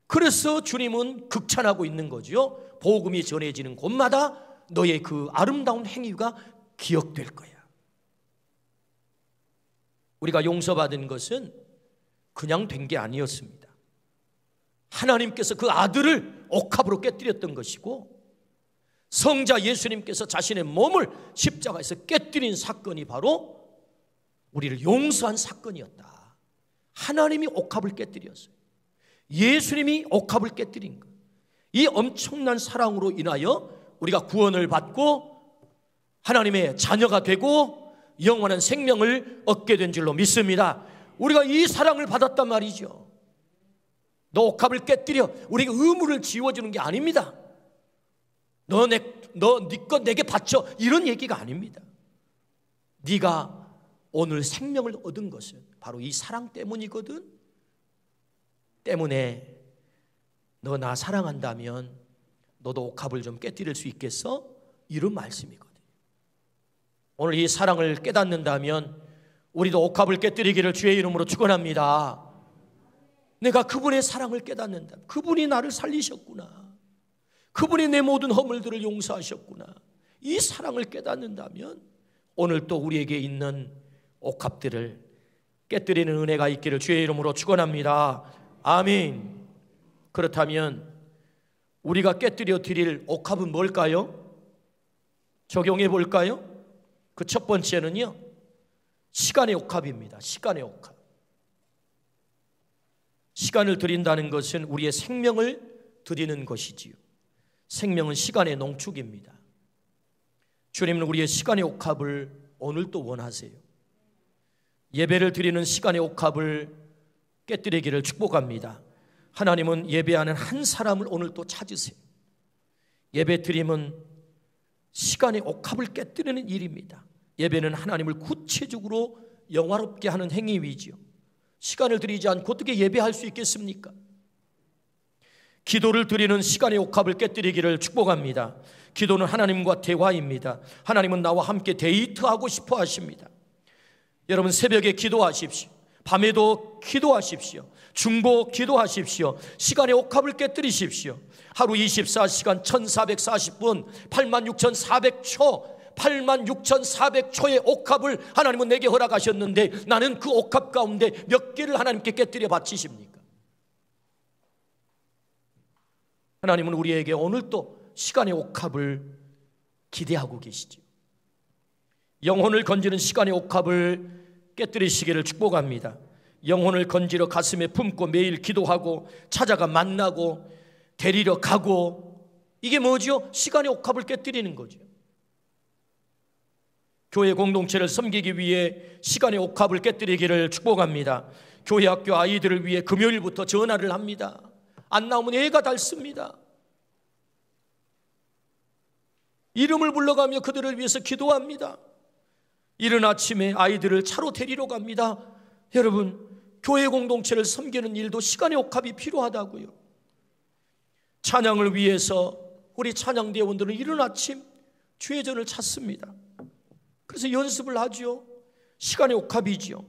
그래서 주님은 극찬하고 있는 거죠. 복음이 전해지는 곳마다 너의 그 아름다운 행위가 기억될 거야. 우리가 용서받은 것은 그냥 된 게 아니었습니다. 하나님께서 그 아들을 옥합으로 깨뜨렸던 것이고, 성자 예수님께서 자신의 몸을 십자가에서 깨뜨린 사건이 바로 우리를 용서한 사건이었다. 하나님이 옥합을 깨뜨렸어요. 예수님이 옥합을 깨뜨린 것. 이 엄청난 사랑으로 인하여 우리가 구원을 받고 하나님의 자녀가 되고 영원한 생명을 얻게 된 줄로 믿습니다. 우리가 이 사랑을 받았단 말이죠. 너 옥합을 깨뜨려 우리가 의무를 지워주는 게 아닙니다. 너 네 것 내게 바쳐, 이런 얘기가 아닙니다. 네가 오늘 생명을 얻은 것은 바로 이 사랑 때문이거든. 때문에 너 나 사랑한다면 너도 옥합을 좀 깨뜨릴 수 있겠어? 이런 말씀이거든. 오늘 이 사랑을 깨닫는다면 우리도 옥합을 깨뜨리기를 주의 이름으로 축원합니다. 내가 그분의 사랑을 깨닫는다. 그분이 나를 살리셨구나. 그분이 내 모든 허물들을 용서하셨구나. 이 사랑을 깨닫는다면 오늘 또 우리에게 있는 옥합들을 깨뜨리는 은혜가 있기를 주의 이름으로 축원합니다. 아멘. 그렇다면 우리가 깨뜨려 드릴 옥합은 뭘까요? 적용해 볼까요? 그 첫 번째는요, 시간의 옥합입니다. 시간의 옥합. 시간을 드린다는 것은 우리의 생명을 드리는 것이지요. 생명은 시간의 농축입니다. 주님은 우리의 시간의 옥합을 오늘도 원하세요. 예배를 드리는 시간의 옥합을 깨뜨리기를 축복합니다. 하나님은 예배하는 한 사람을 오늘 또 찾으세요. 예배 드림은 시간의 옥합을 깨뜨리는 일입니다. 예배는 하나님을 구체적으로 영화롭게 하는 행위이지요. 시간을 드리지 않고 어떻게 예배할 수 있겠습니까? 기도를 드리는 시간의 옥합을 깨뜨리기를 축복합니다. 기도는 하나님과 대화입니다. 하나님은 나와 함께 데이트하고 싶어 하십니다. 여러분, 새벽에 기도하십시오. 밤에도 기도하십시오. 중보 기도하십시오. 시간의 옥합을 깨뜨리십시오. 하루 24시간 1440분 86,400초 86,400초의 옥합을 하나님은 내게 허락하셨는데 나는 그 옥합 가운데 몇 개를 하나님께 깨뜨려 바치십니까? 하나님은 우리에게 오늘도 시간의 옥합을 기대하고 계시죠. 영혼을 건지는 시간의 옥합을 깨뜨리시기를 축복합니다. 영혼을 건지러 가슴에 품고 매일 기도하고 찾아가 만나고 데리러 가고, 이게 뭐죠? 시간의 옥합을 깨뜨리는 거죠. 교회 공동체를 섬기기 위해 시간의 옥합을 깨뜨리기를 축복합니다. 교회 학교 아이들을 위해 금요일부터 전화를 합니다. 안 나오면 애가 닳습니다. 이름을 불러가며 그들을 위해서 기도합니다. 이른 아침에 아이들을 차로 데리러 갑니다. 여러분, 교회 공동체를 섬기는 일도 시간의 옥합이 필요하다고요. 찬양을 위해서 우리 찬양대원들은 이른 아침 주의 전을 찾습니다. 그래서 연습을 하죠. 시간의 옥합이지요.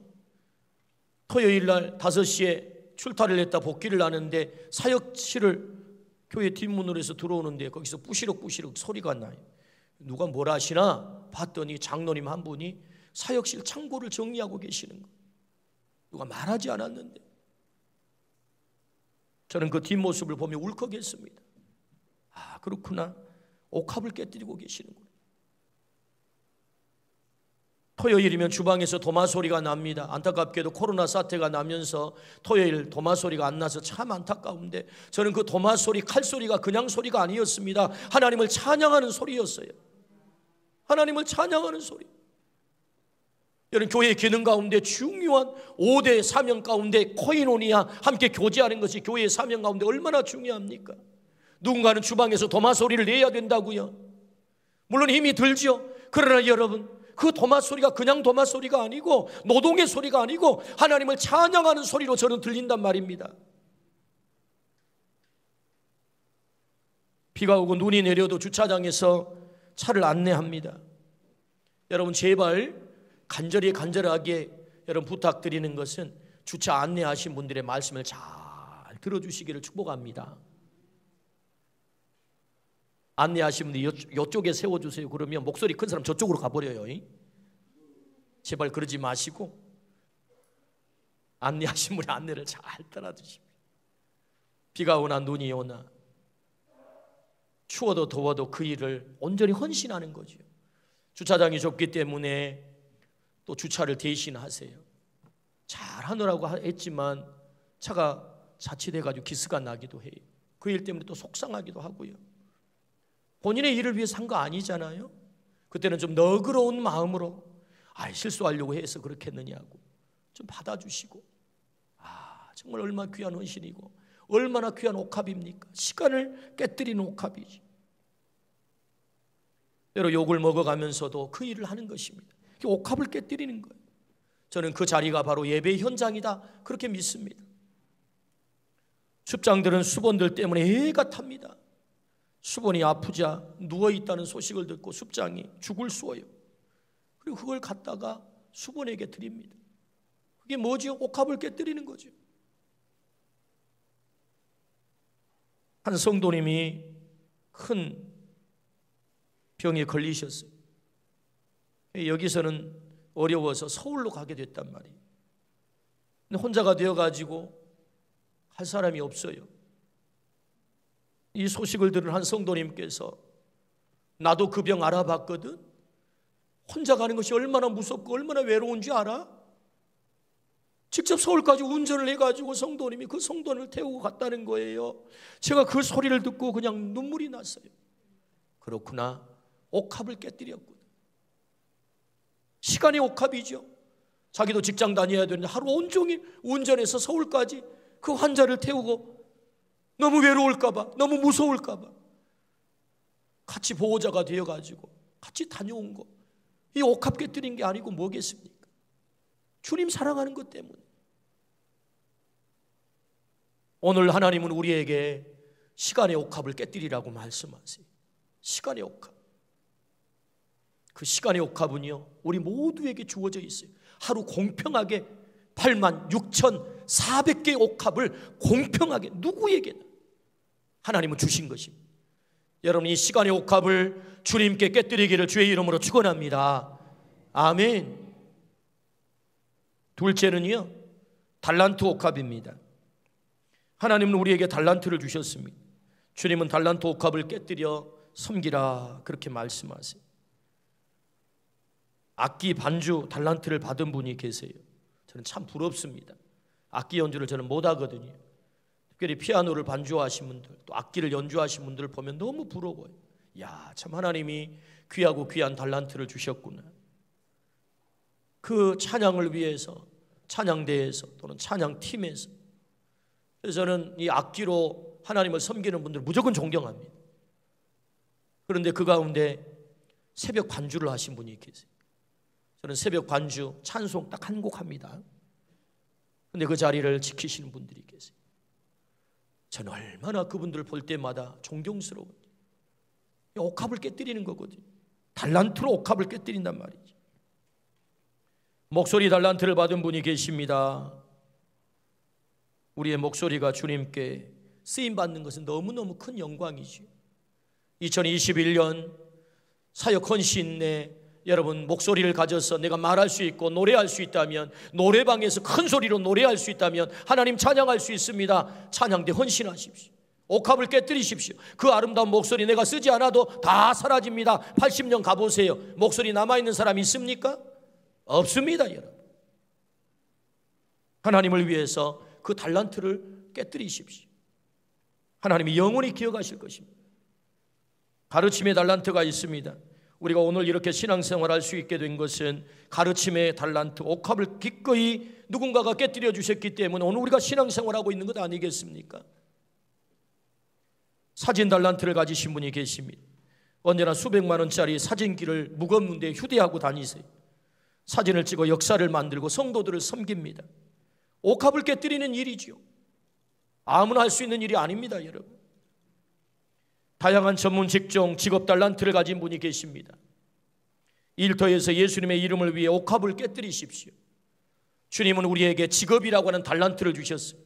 토요일 날 5시에 출타를 했다 복귀를 하는데 사역실을 교회 뒷문으로 해서 들어오는데 거기서 뿌시럭뿌시럭 소리가 나요. 누가 뭘 하시나 봤더니 장로님 한 분이 사역실 창고를 정리하고 계시는 거예요. 누가 말하지 않았는데. 저는 그 뒷모습을 보며 울컥했습니다. 아, 그렇구나. 옥합을 깨뜨리고 계시는 거예요. 토요일이면 주방에서 도마 소리가 납니다. 안타깝게도 코로나 사태가 나면서 토요일 도마 소리가 안 나서 참 안타까운데, 저는 그 도마 소리, 칼 소리가 그냥 소리가 아니었습니다. 하나님을 찬양하는 소리였어요. 하나님을 찬양하는 소리. 여러분, 교회의 기능 가운데 중요한 5대 사명 가운데 코이노니아, 함께 교제하는 것이 교회의 사명 가운데 얼마나 중요합니까? 누군가는 주방에서 도마 소리를 내야 된다고요. 물론 힘이 들죠. 그러나 여러분, 그 도마 소리가 그냥 도마 소리가 아니고 노동의 소리가 아니고 하나님을 찬양하는 소리로 저는 들린단 말입니다. 비가 오고 눈이 내려도 주차장에서 차를 안내합니다. 여러분, 제발 간절하게 여러분 부탁드리는 것은 주차 안내하신 분들의 말씀을 잘 들어주시기를 축복합니다. 안내하신 분들이 이쪽에 세워주세요. 그러면 목소리 큰 사람 저쪽으로 가버려요. 제발 그러지 마시고 안내하신 분의 안내를 잘 따라주십니다. 비가 오나 눈이 오나 추워도 더워도 그 일을 온전히 헌신하는 거죠. 주차장이 좁기 때문에 또 주차를 대신하세요. 잘 하느라고 했지만 차가 자칫해가지고 기스가 나기도 해요. 그 일 때문에 또 속상하기도 하고요. 본인의 일을 위해서 한 거 아니잖아요. 그때는 좀 너그러운 마음으로 실수하려고 해서 그렇게 했느냐고 좀 받아주시고, 정말 얼마나 귀한 헌신이고 얼마나 귀한 옥합입니까? 시간을 깨뜨리는 옥합이지. 때로 욕을 먹어가면서도 그 일을 하는 것입니다. 옥합을 깨뜨리는 거예요. 저는 그 자리가 바로 예배의 현장이다 그렇게 믿습니다. 습장들은 수본들 때문에 애가 탑니다. 수본이 아프자 누워있다는 소식을 듣고 습장이 죽을 쏘요. 그리고 그걸 갖다가 수본에게 드립니다. 그게 뭐죠? 옥합을 깨뜨리는 거죠. 한 성도님이 큰 병에 걸리셨어요. 여기서는 어려워서 서울로 가게 됐단 말이에요. 근데 혼자가 되어가지고 할 사람이 없어요. 이 소식을 들은 한 성도님께서 나도 그 병 알아봤거든. 혼자 가는 것이 얼마나 무섭고 얼마나 외로운지 알아? 직접 서울까지 운전을 해가지고 성도님이 그 성도를 태우고 갔다는 거예요. 제가 그 소리를 듣고 그냥 눈물이 났어요. 그렇구나. 옥합을 깨뜨렸구나. 시간의 옥합이죠. 자기도 직장 다녀야 되는데 하루 온종일 운전해서 서울까지 그 환자를 태우고 너무 외로울까봐, 너무 무서울까봐 같이 보호자가 되어가지고 같이 다녀온 거. 이 옥합 깨뜨린 게 아니고 뭐겠습니까? 주님 사랑하는 것 때문에. 오늘 하나님은 우리에게 시간의 옥합을 깨뜨리라고 말씀하세요. 시간의 옥합. 그 시간의 옥합은요, 우리 모두에게 주어져 있어요. 하루 공평하게 86,400개의 옥합을 공평하게 누구에게나 하나님은 주신 것입니다. 여러분, 이 시간의 옥합을 주님께 깨뜨리기를 주의 이름으로 축원합니다. 아멘. 둘째는요, 달란트 옥합입니다. 하나님은 우리에게 달란트를 주셨습니다. 주님은 달란트 옥합을 깨뜨려 섬기라 그렇게 말씀하세요. 악기 반주 달란트를 받은 분이 계세요. 저는 참 부럽습니다. 악기 연주를 저는 못하거든요. 특별히 피아노를 반주하신 분들, 또 악기를 연주하신 분들을 보면 너무 부러워요. 야, 참 하나님이 귀하고 귀한 달란트를 주셨구나. 그 찬양을 위해서 찬양대에서 또는 찬양팀에서, 그래서 저는 이 악기로 하나님을 섬기는 분들 무조건 존경합니다. 그런데 그 가운데 새벽 반주를 하신 분이 계세요. 저는 새벽 반주 찬송 딱 한 곡 합니다. 근데 그 자리를 지키시는 분들이 계세요. 저는 얼마나 그분들을 볼 때마다 존경스러워요. 옥합을 깨뜨리는 거거든요. 달란트로 옥합을 깨뜨린단 말이죠. 목소리 달란트를 받은 분이 계십니다. 우리의 목소리가 주님께 쓰임받는 것은 너무너무 큰 영광이죠. 2021년 사역 헌신 내 여러분 목소리를 가져서 내가 말할 수 있고 노래할 수 있다면, 노래방에서 큰 소리로 노래할 수 있다면 하나님 찬양할 수 있습니다. 찬양대 헌신하십시오. 옥합을 깨뜨리십시오. 그 아름다운 목소리 내가 쓰지 않아도 다 사라집니다. 80년 가보세요. 목소리 남아있는 사람 있습니까? 없습니다, 여러분. 하나님을 위해서 그 달란트를 깨뜨리십시오. 하나님이 영원히 기억하실 것입니다. 가르침의 달란트가 있습니다. 우리가 오늘 이렇게 신앙생활할 수 있게 된 것은 가르침의 달란트, 옥합을 기꺼이 누군가가 깨뜨려 주셨기 때문에 오늘 우리가 신앙생활하고 있는 것 아니겠습니까? 사진 달란트를 가지신 분이 계십니다. 언제나 수백만 원짜리 사진기를 무겁는데 휴대하고 다니세요. 사진을 찍어 역사를 만들고 성도들을 섬깁니다. 옥합을 깨뜨리는 일이죠. 아무나 할 수 있는 일이 아닙니다, 여러분. 다양한 전문 직종, 직업 달란트를 가진 분이 계십니다. 일터에서 예수님의 이름을 위해 옥합을 깨뜨리십시오. 주님은 우리에게 직업이라고 하는 달란트를 주셨어요.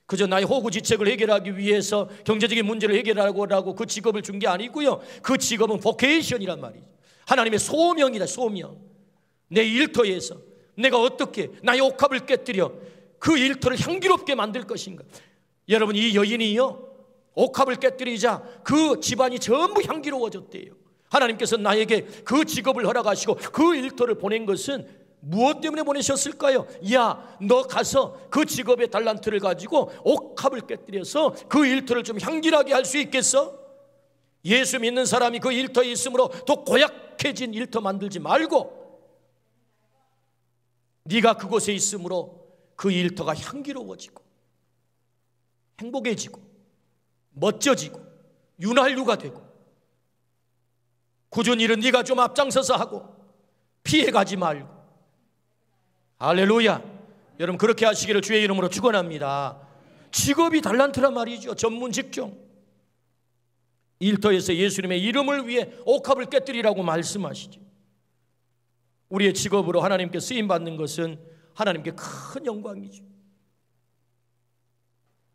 그저 나의 호구지책을 해결하기 위해서 경제적인 문제를 해결하고 그 직업을 준 게 아니고요. 그 직업은 보케이션이란 말이죠. 하나님의 소명이다, 소명. 내 일터에서 내가 어떻게 나의 옥합을 깨뜨려 그 일터를 향기롭게 만들 것인가. 여러분, 이 여인이요, 옥합을 깨뜨리자 그 집안이 전부 향기로워졌대요. 하나님께서 나에게 그 직업을 허락하시고 그 일터를 보낸 것은 무엇 때문에 보내셨을까요? 야, 너 가서 그 직업의 달란트를 가지고 옥합을 깨뜨려서 그 일터를 좀 향기나게 할 수 있겠어? 예수 믿는 사람이 그 일터에 있으므로 더 고약해진 일터 만들지 말고 네가 그곳에 있으므로 그 일터가 향기로워지고 행복해지고 멋져지고 윤활유가 되고 굳은 일은 네가 좀 앞장서서 하고 피해가지 말고. 할렐루야. 여러분, 그렇게 하시기를 주의 이름으로 축원합니다. 직업이 달란트란 말이죠. 전문 직종. 일터에서 예수님의 이름을 위해 옥합을 깨뜨리라고 말씀하시죠. 우리의 직업으로 하나님께 쓰임받는 것은 하나님께 큰 영광이죠.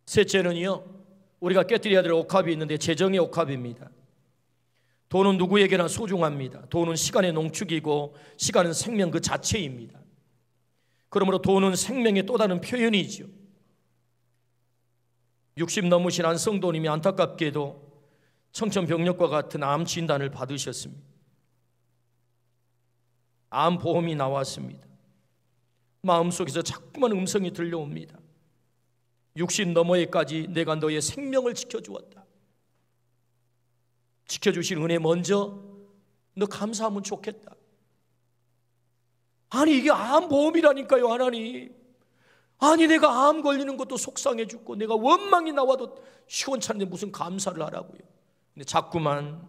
셋째는요, 우리가 깨뜨려야 될 옥합이 있는데 재정의 옥합입니다. 돈은 누구에게나 소중합니다. 돈은 시간의 농축이고 시간은 생명 그 자체입니다. 그러므로 돈은 생명의 또 다른 표현이죠. 60 넘으신 한 성도님이 안타깝게도 청천벽력과 같은 암 진단을 받으셨습니다. 암보험이 나왔습니다. 마음속에서 자꾸만 음성이 들려옵니다. 60 너머에까지 내가 너의 생명을 지켜주었다. 지켜주신 은혜 먼저 너 감사하면 좋겠다. 아니, 이게 암보험이라니까요, 하나님. 아니, 내가 암 걸리는 것도 속상해 죽고 내가 원망이 나와도 시원찮은데 무슨 감사를 하라고요. 근데 자꾸만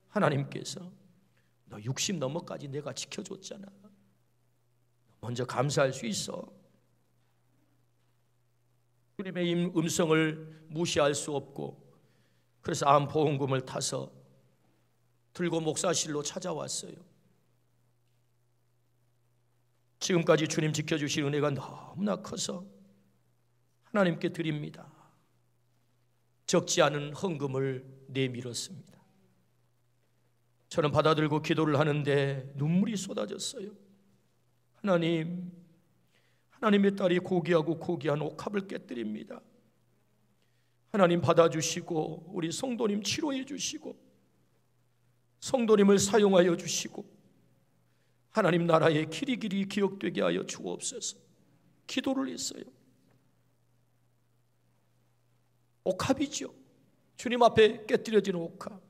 하나님께서 너 60 넘어까지 내가 지켜줬잖아. 먼저 감사할 수 있어. 주님의 음성을 무시할 수 없고, 그래서 암보험금을 타서 들고 목사실로 찾아왔어요. 지금까지 주님 지켜주신 은혜가 너무나 커서 하나님께 드립니다. 적지 않은 헌금을 내밀었습니다. 저는 받아들고 기도를 하는데 눈물이 쏟아졌어요. 하나님, 하나님의 딸이 고귀하고 고귀한 옥합을 깨뜨립니다. 하나님 받아주시고 우리 성도님 치료해 주시고 성도님을 사용하여 주시고 하나님 나라의 길이 기억되게 하여 주옵소서. 기도를 했어요. 옥합이죠. 주님 앞에 깨뜨려지는 옥합.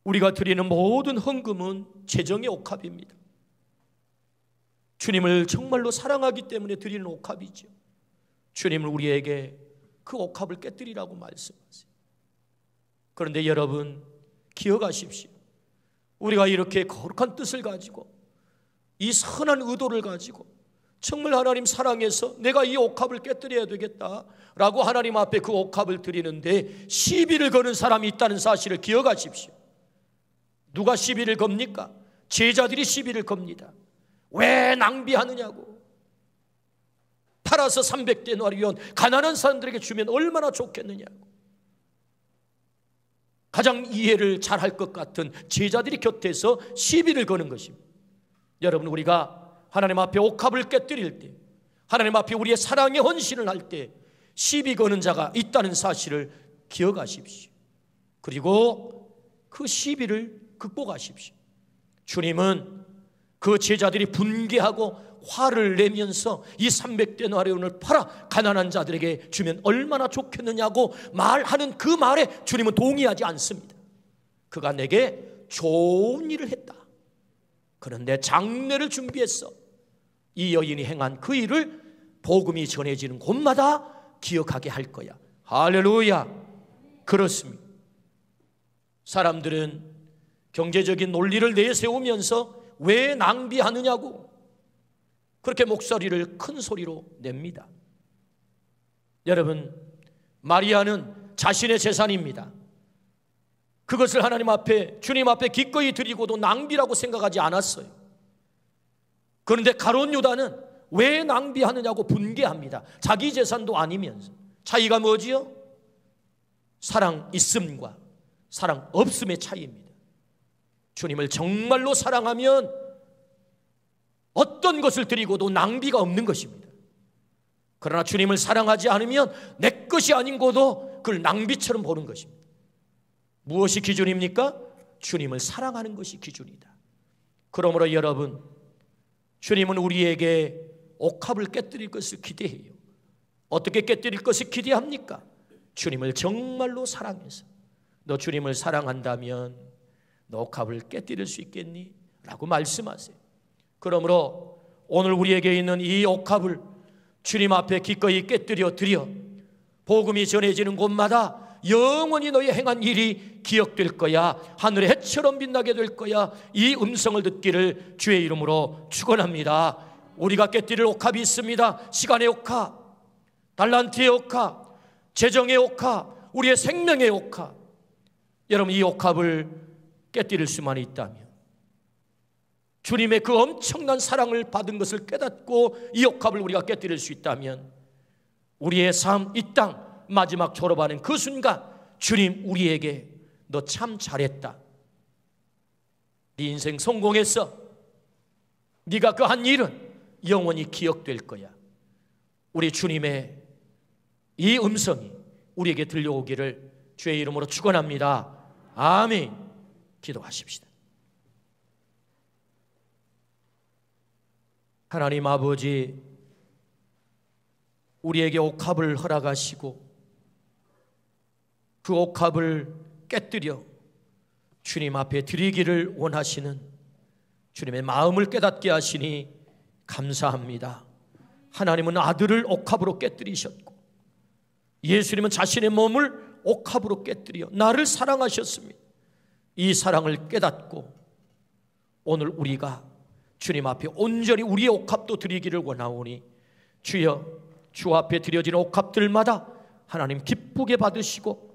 우리가 드리는 모든 헌금은 재정의 옥합입니다. 주님을 정말로 사랑하기 때문에 드리는 옥합이죠. 주님은 우리에게 그 옥합을 깨뜨리라고 말씀하세요. 그런데 여러분, 기억하십시오. 우리가 이렇게 거룩한 뜻을 가지고 이 선한 의도를 가지고 정말 하나님 사랑해서 내가 이 옥합을 깨뜨려야 되겠다라고 하나님 앞에 그 옥합을 드리는데 시비를 거는 사람이 있다는 사실을 기억하십시오. 누가 시비를 겁니까? 제자들이 시비를 겁니다. 왜 낭비하느냐고. 팔아서 300데나리온 가난한 사람들에게 주면 얼마나 좋겠느냐고. 가장 이해를 잘할 것 같은 제자들이 곁에서 시비를 거는 것입니다. 여러분, 우리가 하나님 앞에 옥합을 깨뜨릴 때, 하나님 앞에 우리의 사랑의 헌신을 할 때 시비 거는 자가 있다는 사실을 기억하십시오. 그리고 그 시비를 극복하십시오. 주님은 그 제자들이 분개하고 화를 내면서 이 300데나리온을 팔아 가난한 자들에게 주면 얼마나 좋겠느냐고 말하는 그 말에 주님은 동의하지 않습니다. 그가 내게 좋은 일을 했다. 그는 내 장례를 준비했어. 이 여인이 행한 그 일을 복음이 전해지는 곳마다 기억하게 할 거야. 할렐루야. 그렇습니다. 사람들은 경제적인 논리를 내세우면서 왜 낭비하느냐고 그렇게 목소리를 큰 소리로 냅니다. 여러분, 마리아는 자신의 재산입니다. 그것을 하나님 앞에, 주님 앞에 기꺼이 드리고도 낭비라고 생각하지 않았어요. 그런데 가룟 유다는 왜 낭비하느냐고 분개합니다. 자기 재산도 아니면서. 차이가 뭐지요? 사랑 있음과 사랑 없음의 차이입니다. 주님을 정말로 사랑하면 어떤 것을 드리고도 낭비가 없는 것입니다. 그러나 주님을 사랑하지 않으면 내 것이 아닌 것도 그걸 낭비처럼 보는 것입니다. 무엇이 기준입니까? 주님을 사랑하는 것이 기준이다. 그러므로 여러분, 주님은 우리에게 옥합을 깨뜨릴 것을 기대해요. 어떻게 깨뜨릴 것을 기대합니까? 주님을 정말로 사랑해서. 너 주님을 사랑한다면 너 옥합을 깨뜨릴 수 있겠니? 라고 말씀하세요. 그러므로 오늘 우리에게 있는 이 옥합을 주님 앞에 기꺼이 깨뜨려 드려 복음이 전해지는 곳마다 영원히 너의 행한 일이 기억될 거야. 하늘의 해처럼 빛나게 될 거야. 이 음성을 듣기를 주의 이름으로 축원합니다. 우리가 깨뜨릴 옥합이 있습니다. 시간의 옥합, 달란트의 옥합, 재정의 옥합, 우리의 생명의 옥합. 여러분, 이 옥합을 깨뜨릴 수만 있다면, 주님의 그 엄청난 사랑을 받은 것을 깨닫고 이 옥합을 우리가 깨뜨릴 수 있다면, 우리의 삶, 이 땅 마지막 졸업하는 그 순간 주님 우리에게 너 참 잘했다. 네 인생 성공했어. 네가 그 한 일은 영원히 기억될 거야. 우리 주님의 이 음성이 우리에게 들려오기를 주의 이름으로 축원합니다. 아멘. 기도하십시다. 하나님 아버지, 우리에게 옥합을 허락하시고 그 옥합을 깨뜨려 주님 앞에 드리기를 원하시는 주님의 마음을 깨닫게 하시니 감사합니다. 하나님은 아들을 옥합으로 깨뜨리셨고 예수님은 자신의 몸을 옥합으로 깨뜨려 나를 사랑하셨습니다. 이 사랑을 깨닫고 오늘 우리가 주님 앞에 온전히 우리의 옥합도 드리기를 원하오니 주여, 주 앞에 드려지는 옥합들마다 하나님 기쁘게 받으시고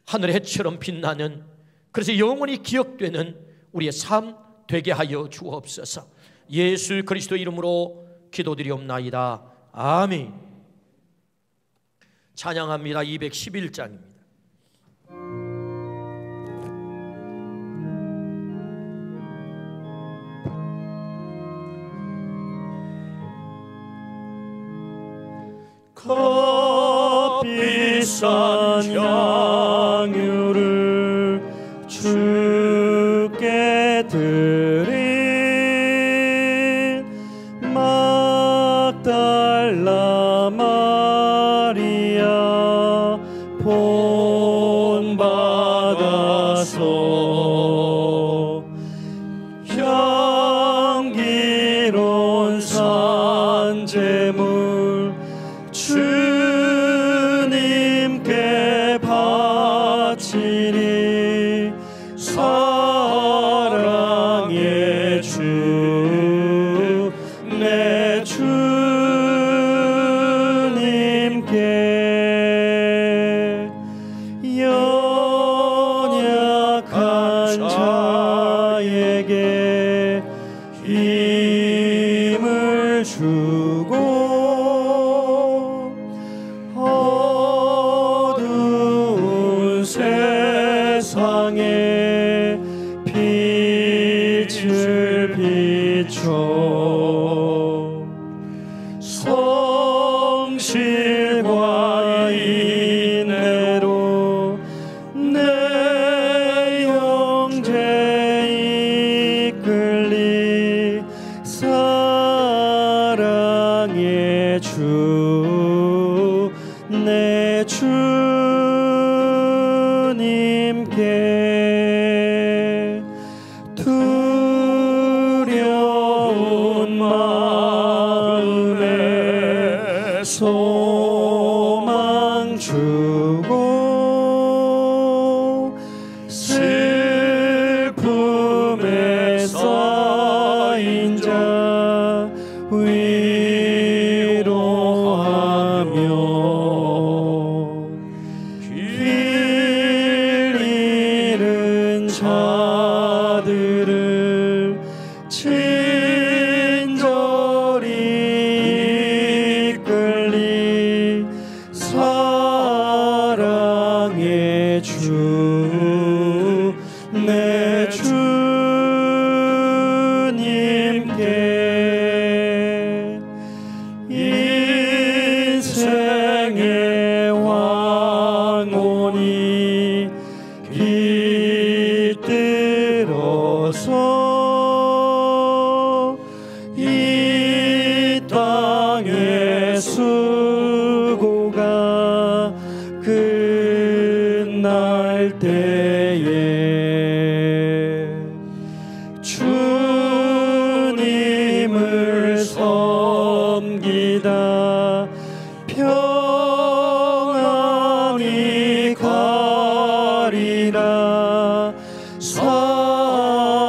하늘의 해처럼 빛나는, 그래서 영원히 기억되는 우리의 삶 되게 하여 주옵소서. 예수 그리스도 이름으로 기도드리옵나이다. 아멘. 찬양합니다. 211장입니다. 값비싼 향유를 주께 드린 막달라 마리아 본받아서 향기로운 산제물 주님께 바치니 사랑의 주, 내 주 힘을 주고 어두운 세상에 빛을 비춰 성실과 인내로 내 영제 이끌리 사랑의 주 내 주님께 두려운 마음에 소망 주고 슬픔에 쌓인 자 위로하며 길 잃은 자들을 친절히 이끌리 사랑의 주 내 주님께 인생의 왕온이 깃들어서 이 땅의 수고가 끝날 때에 주님을 섬기다 평안히 가리라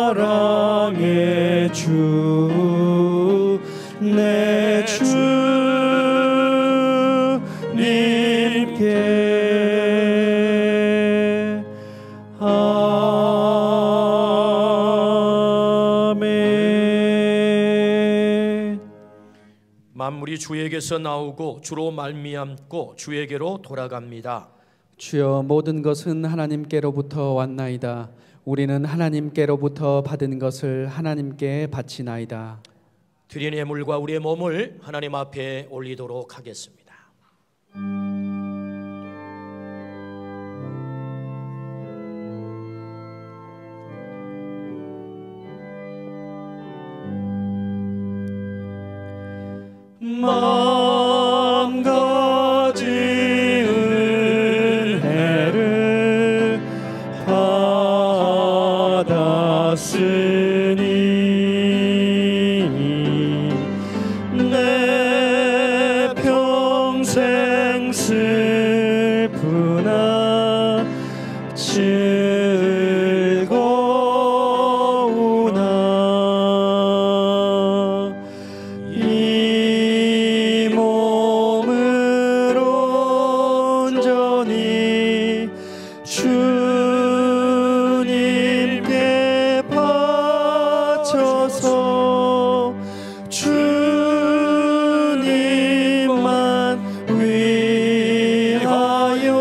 사랑의 주 내 주님께 아멘. 만물이 주에게서 나오고 주로 말미암고 주에게로 돌아갑니다. 주여, 모든 것은 하나님께로부터 왔나이다. 우리는 하나님께로부터 받은 것을 하나님께 바치나이다. 드린 예물과 우리의 몸을 하나님 앞에 올리도록 하겠습니다. 만 가지 은혜를 받았으니 내 평생 슬프나 즐거우나 이 몸을 온전히 주님께 바쳐서 주님만 위하여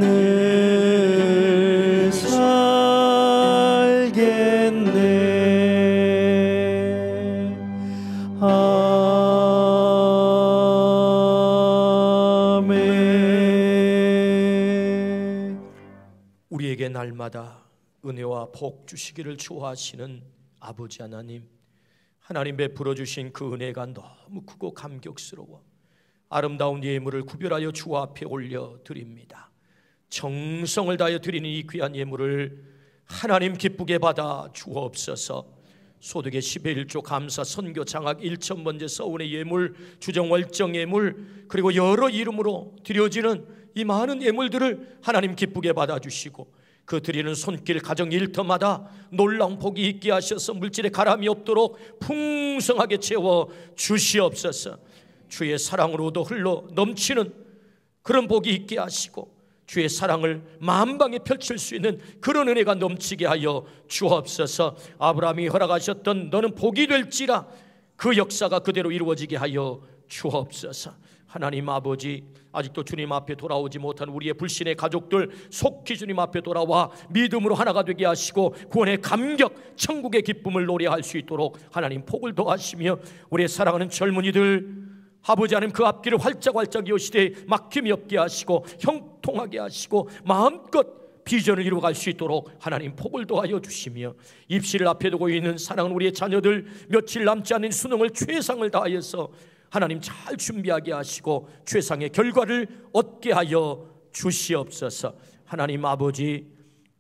늘 살겠네. 아멘. 우리에게 날마다 은혜와 복 주시기를 좋아하시는 아버지 하나님, 하나님 베풀어 주신 그 은혜가 너무 크고 감격스러워 아름다운 예물을 구별하여 주 앞에 올려드립니다. 정성을 다하여 드리는 이 귀한 예물을 하나님 기쁘게 받아 주옵소서. 소득의 10의 1조 감사 선교 장학 1,000번째 서운의 예물 주정월정 예물 그리고 여러 이름으로 드려지는 이 많은 예물들을 하나님 기쁘게 받아주시고 그 드리는 손길 가정 일터마다 놀라운 복이 있게 하셔서 물질에 가람이 없도록 풍성하게 채워 주시옵소서. 주의 사랑으로도 흘러 넘치는 그런 복이 있게 하시고 주의 사랑을 만방에 펼칠 수 있는 그런 은혜가 넘치게 하여 주옵소서. 아브라함이 허락하셨던 너는 복이 될지라 그 역사가 그대로 이루어지게 하여 주옵소서. 하나님 아버지, 아직도 주님 앞에 돌아오지 못한 우리의 불신의 가족들 속히 주님 앞에 돌아와 믿음으로 하나가 되게 하시고 구원의 감격, 천국의 기쁨을 노래할 수 있도록 하나님 복을 더하시며, 우리의 사랑하는 젊은이들 아버지 하나님 그 앞길을 활짝활짝 여시되 막힘이 없게 하시고 형통하게 하시고 마음껏 비전을 이루어갈 수 있도록 하나님 복을 더하여 주시며, 입시를 앞에 두고 있는 사랑하는 우리의 자녀들 며칠 남지 않은 수능을 최상을 다하여서 하나님 잘 준비하게 하시고 최상의 결과를 얻게 하여 주시옵소서. 하나님 아버지,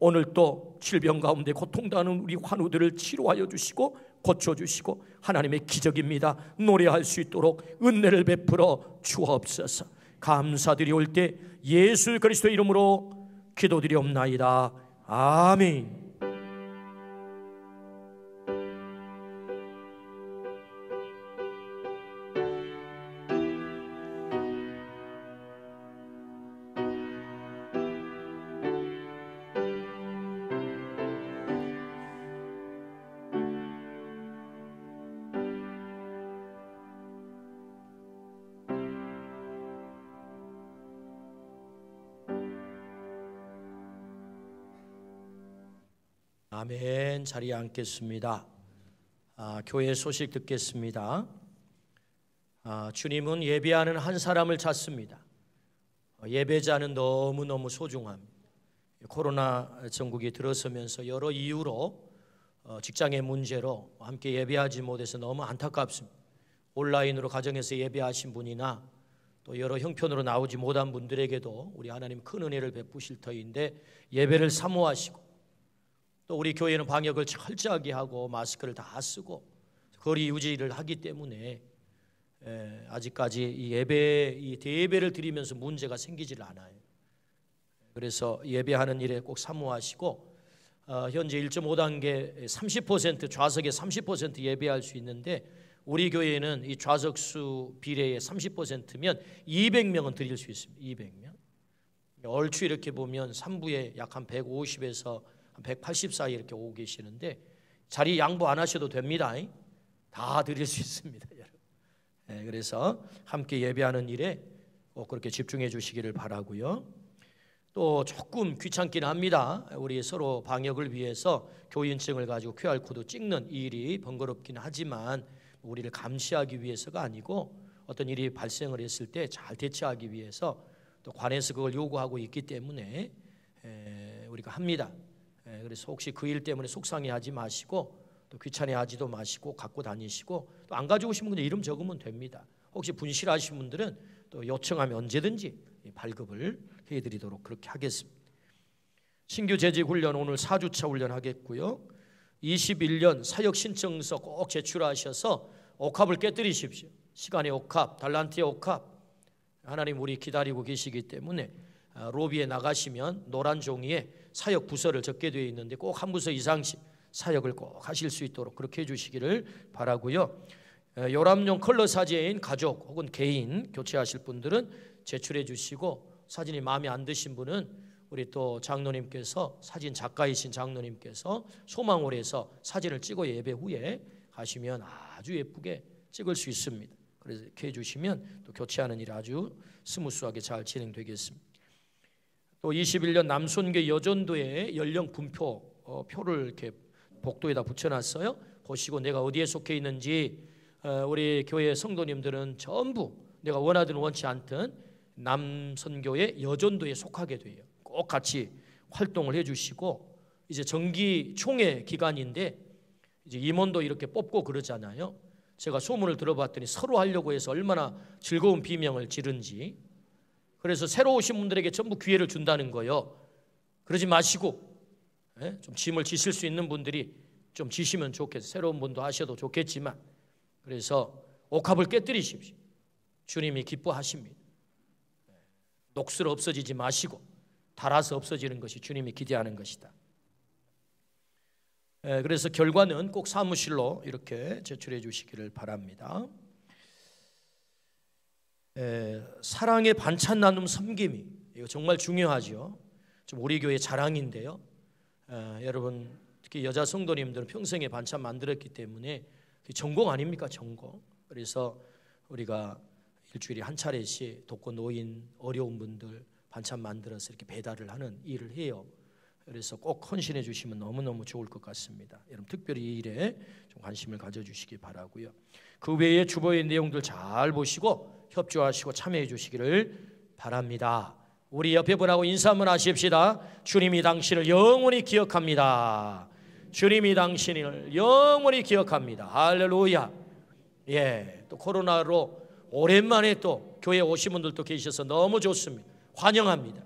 오늘 또 질병 가운데 고통당하는 우리 환우들을 치료하여 주시고 고쳐주시고 하나님의 기적입니다. 노래할 수 있도록 은혜를 베풀어 주옵소서. 감사드리올 때 예수 그리스도의 이름으로 기도드리옵나이다. 아멘. 아멘. 자리에 앉겠습니다. 교회 소식 듣겠습니다. 주님은 예배하는 한 사람을 찾습니다. 예배자는 너무너무 소중합니다. 코로나 전국이 들어서면서 여러 이유로 직장의 문제로 함께 예배하지 못해서 너무 안타깝습니다. 온라인으로 가정에서 예배하신 분이나 또 여러 형편으로 나오지 못한 분들에게도 우리 하나님 큰 은혜를 베푸실 터인데, 예배를 사모하시고 또 우리 교회는 방역을 철저하게 하고 마스크를 다 쓰고 거리 유지를 하기 때문에 아직까지 이 대예배를 드리면서 문제가 생기질 않아요. 그래서 예배하는 일에 꼭 사모하시고, 현재 1.5단계 30% 좌석에 30% 예배할 수 있는데, 우리 교회는 이 좌석수 비례의 30%면 200명은 드릴 수 있습니다. 200명. 얼추 이렇게 보면 3부에 약 한 150에서 180 사이 이렇게 오고 계시는데, 자리 양보 안 하셔도 됩니다. 다 드릴 수 있습니다, 여러분. 그래서 함께 예배하는 일에 꼭 그렇게 집중해 주시기를 바라고요. 또 조금 귀찮기는 합니다. 우리 서로 방역을 위해서 교인증을 가지고 QR코드 찍는 이 일이 번거롭긴 하지만 우리를 감시하기 위해서가 아니고 어떤 일이 발생을 했을 때 잘 대처하기 위해서 또 관에서 그걸 요구하고 있기 때문에 우리가 합니다. 그래서 혹시 그 일 때문에 속상해하지 마시고 또 귀찮아하지도 마시고 갖고 다니시고, 또 안 가지고 오신 분들 이름 적으면 됩니다. 혹시 분실하신 분들은 또 요청하면 언제든지 발급을 해드리도록 그렇게 하겠습니다. 신규 재직 훈련 오늘 4주차 훈련하겠고요. 21년 사역 신청서 꼭 제출하셔서 옥합을 깨뜨리십시오. 시간의 옥합, 달란트의 옥합, 하나님 우리 기다리고 계시기 때문에 로비에 나가시면 노란 종이에 사역 부서를 적게 되어 있는데 꼭 한 부서 이상씩 사역을 꼭 하실 수 있도록 그렇게 해주시기를 바라고요. 요람용 컬러 사진인 가족 혹은 개인 교체하실 분들은 제출해 주시고, 사진이 마음에 안 드신 분은 우리 또 장로님께서, 사진 작가이신 장로님께서 소망홀에서 사진을 찍어 예배 후에 가시면 아주 예쁘게 찍을 수 있습니다. 그래서 이렇게 해주시면 또 교체하는 일이 아주 스무스하게 잘 진행되겠습니다. 또 21년 남손교 여전도의 연령 분표 표를 이렇게 복도에다 붙여놨어요. 보시고 내가 어디에 속해 있는지, 우리 교회 성도님들은 전부 내가 원하든 원치 않든 남선교의 여전도에 속하게 돼요. 꼭 같이 활동을 해주시고, 이제 정기 총회 기간인데 이제 임원도 이렇게 뽑고 그러잖아요. 제가 소문을 들어봤더니 서로 하려고 해서 얼마나 즐거운 비명을 지른지. 그래서 새로 오신 분들에게 전부 기회를 준다는 거예요. 그러지 마시고 좀 짐을 지실 수 있는 분들이 좀 지시면 좋겠어요. 새로운 분도 하셔도 좋겠지만, 그래서 옥합을 깨뜨리십시오. 주님이 기뻐하십니다. 녹슬어 없어지지 마시고 닳아서 없어지는 것이 주님이 기대하는 것이다. 그래서 결과는 꼭 사무실로 이렇게 제출해 주시기를 바랍니다. 사랑의 반찬 나눔 섬김이 이거 정말 중요하죠. 좀 우리 교회 자랑인데요. 여러분 특히 여자 성도님들은 평생에 반찬 만들었기 때문에 전공 아닙니까? 전공. 그래서 우리가 일주일에 한 차례씩 독거 노인 어려운 분들 반찬 만들어서 이렇게 배달을 하는 일을 해요. 그래서 꼭 헌신해 주시면 너무너무 좋을 것 같습니다. 여러분 특별히 이 일에 좀 관심을 가져주시기 바라고요. 그 외에 주보의 내용들 잘 보시고 협조하시고 참여해 주시기를 바랍니다. 우리 옆에 분하고 인사 한번 하십시다. 주님이 당신을 영원히 기억합니다. 주님이 당신을 영원히 기억합니다. 할렐루야. 예, 또 코로나로 오랜만에 또 교회에 오신 분들도 계셔서 너무 좋습니다. 환영합니다.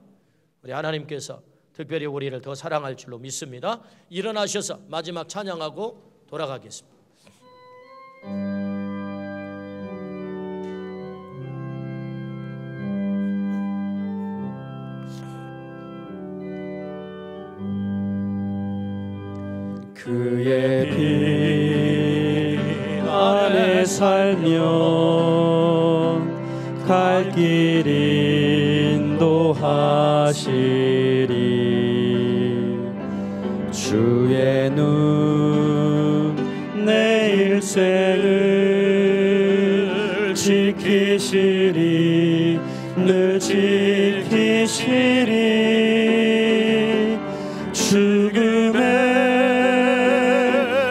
우리 하나님께서 특별히 우리를 더 사랑할 줄로 믿습니다. 일어나셔서 마지막 찬양하고 돌아가겠습니다. 그의 피 안에 살면 갈 길 인도하시리. 주의 눈 내 일생을 지키시리. 늘 지키시리. 죽음의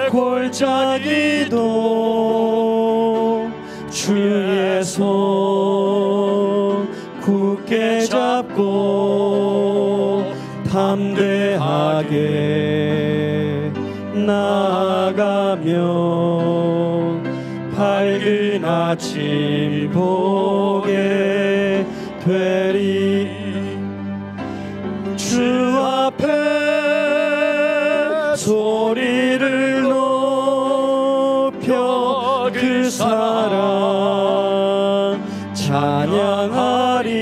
골짜기도 주의 손 굳게 잡고 담대하게 나아가면 밝은 아침 보게 되리. 주 앞에 소리를 높여 그 사랑 찬양하리.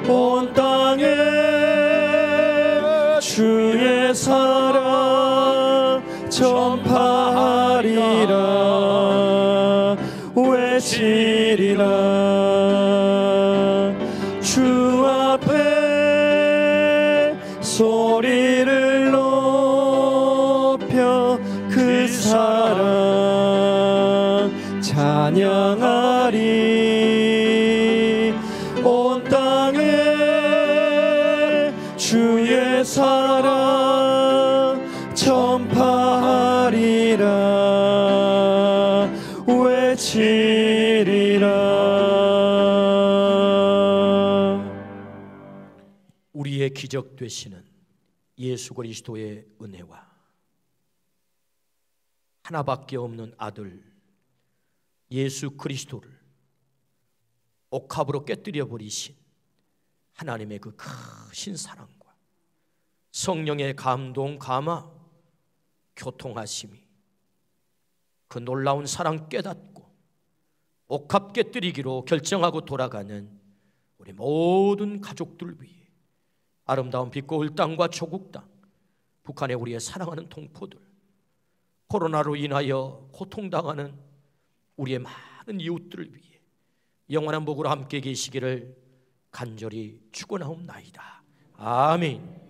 온 땅에 주의 사랑 전파하리라. 외치리라. 주 앞에 소리를 높여 그 사랑 찬양하리. 온 땅에 주의 사랑 전파하리라. 외치리라. 우리의 기적 되시는 예수 그리스도의 은혜와 하나밖에 없는 아들 예수 그리스도를 옥합으로 깨뜨려 버리신 하나님의 그 크신 사랑과 성령의 감동 감화 교통하심이 그 놀라운 사랑 깨닫고 옥합 깨뜨리기로 결정하고 돌아가는 우리 모든 가족들 위해 아름다운 빛고울 땅과 조국 땅, 북한의 우리의 사랑하는 동포들, 코로나로 인하여 고통당하는 우리의 많은 이웃들을 위해 영원한 복으로 함께 계시기를 간절히 축원하옵나이다. 아멘.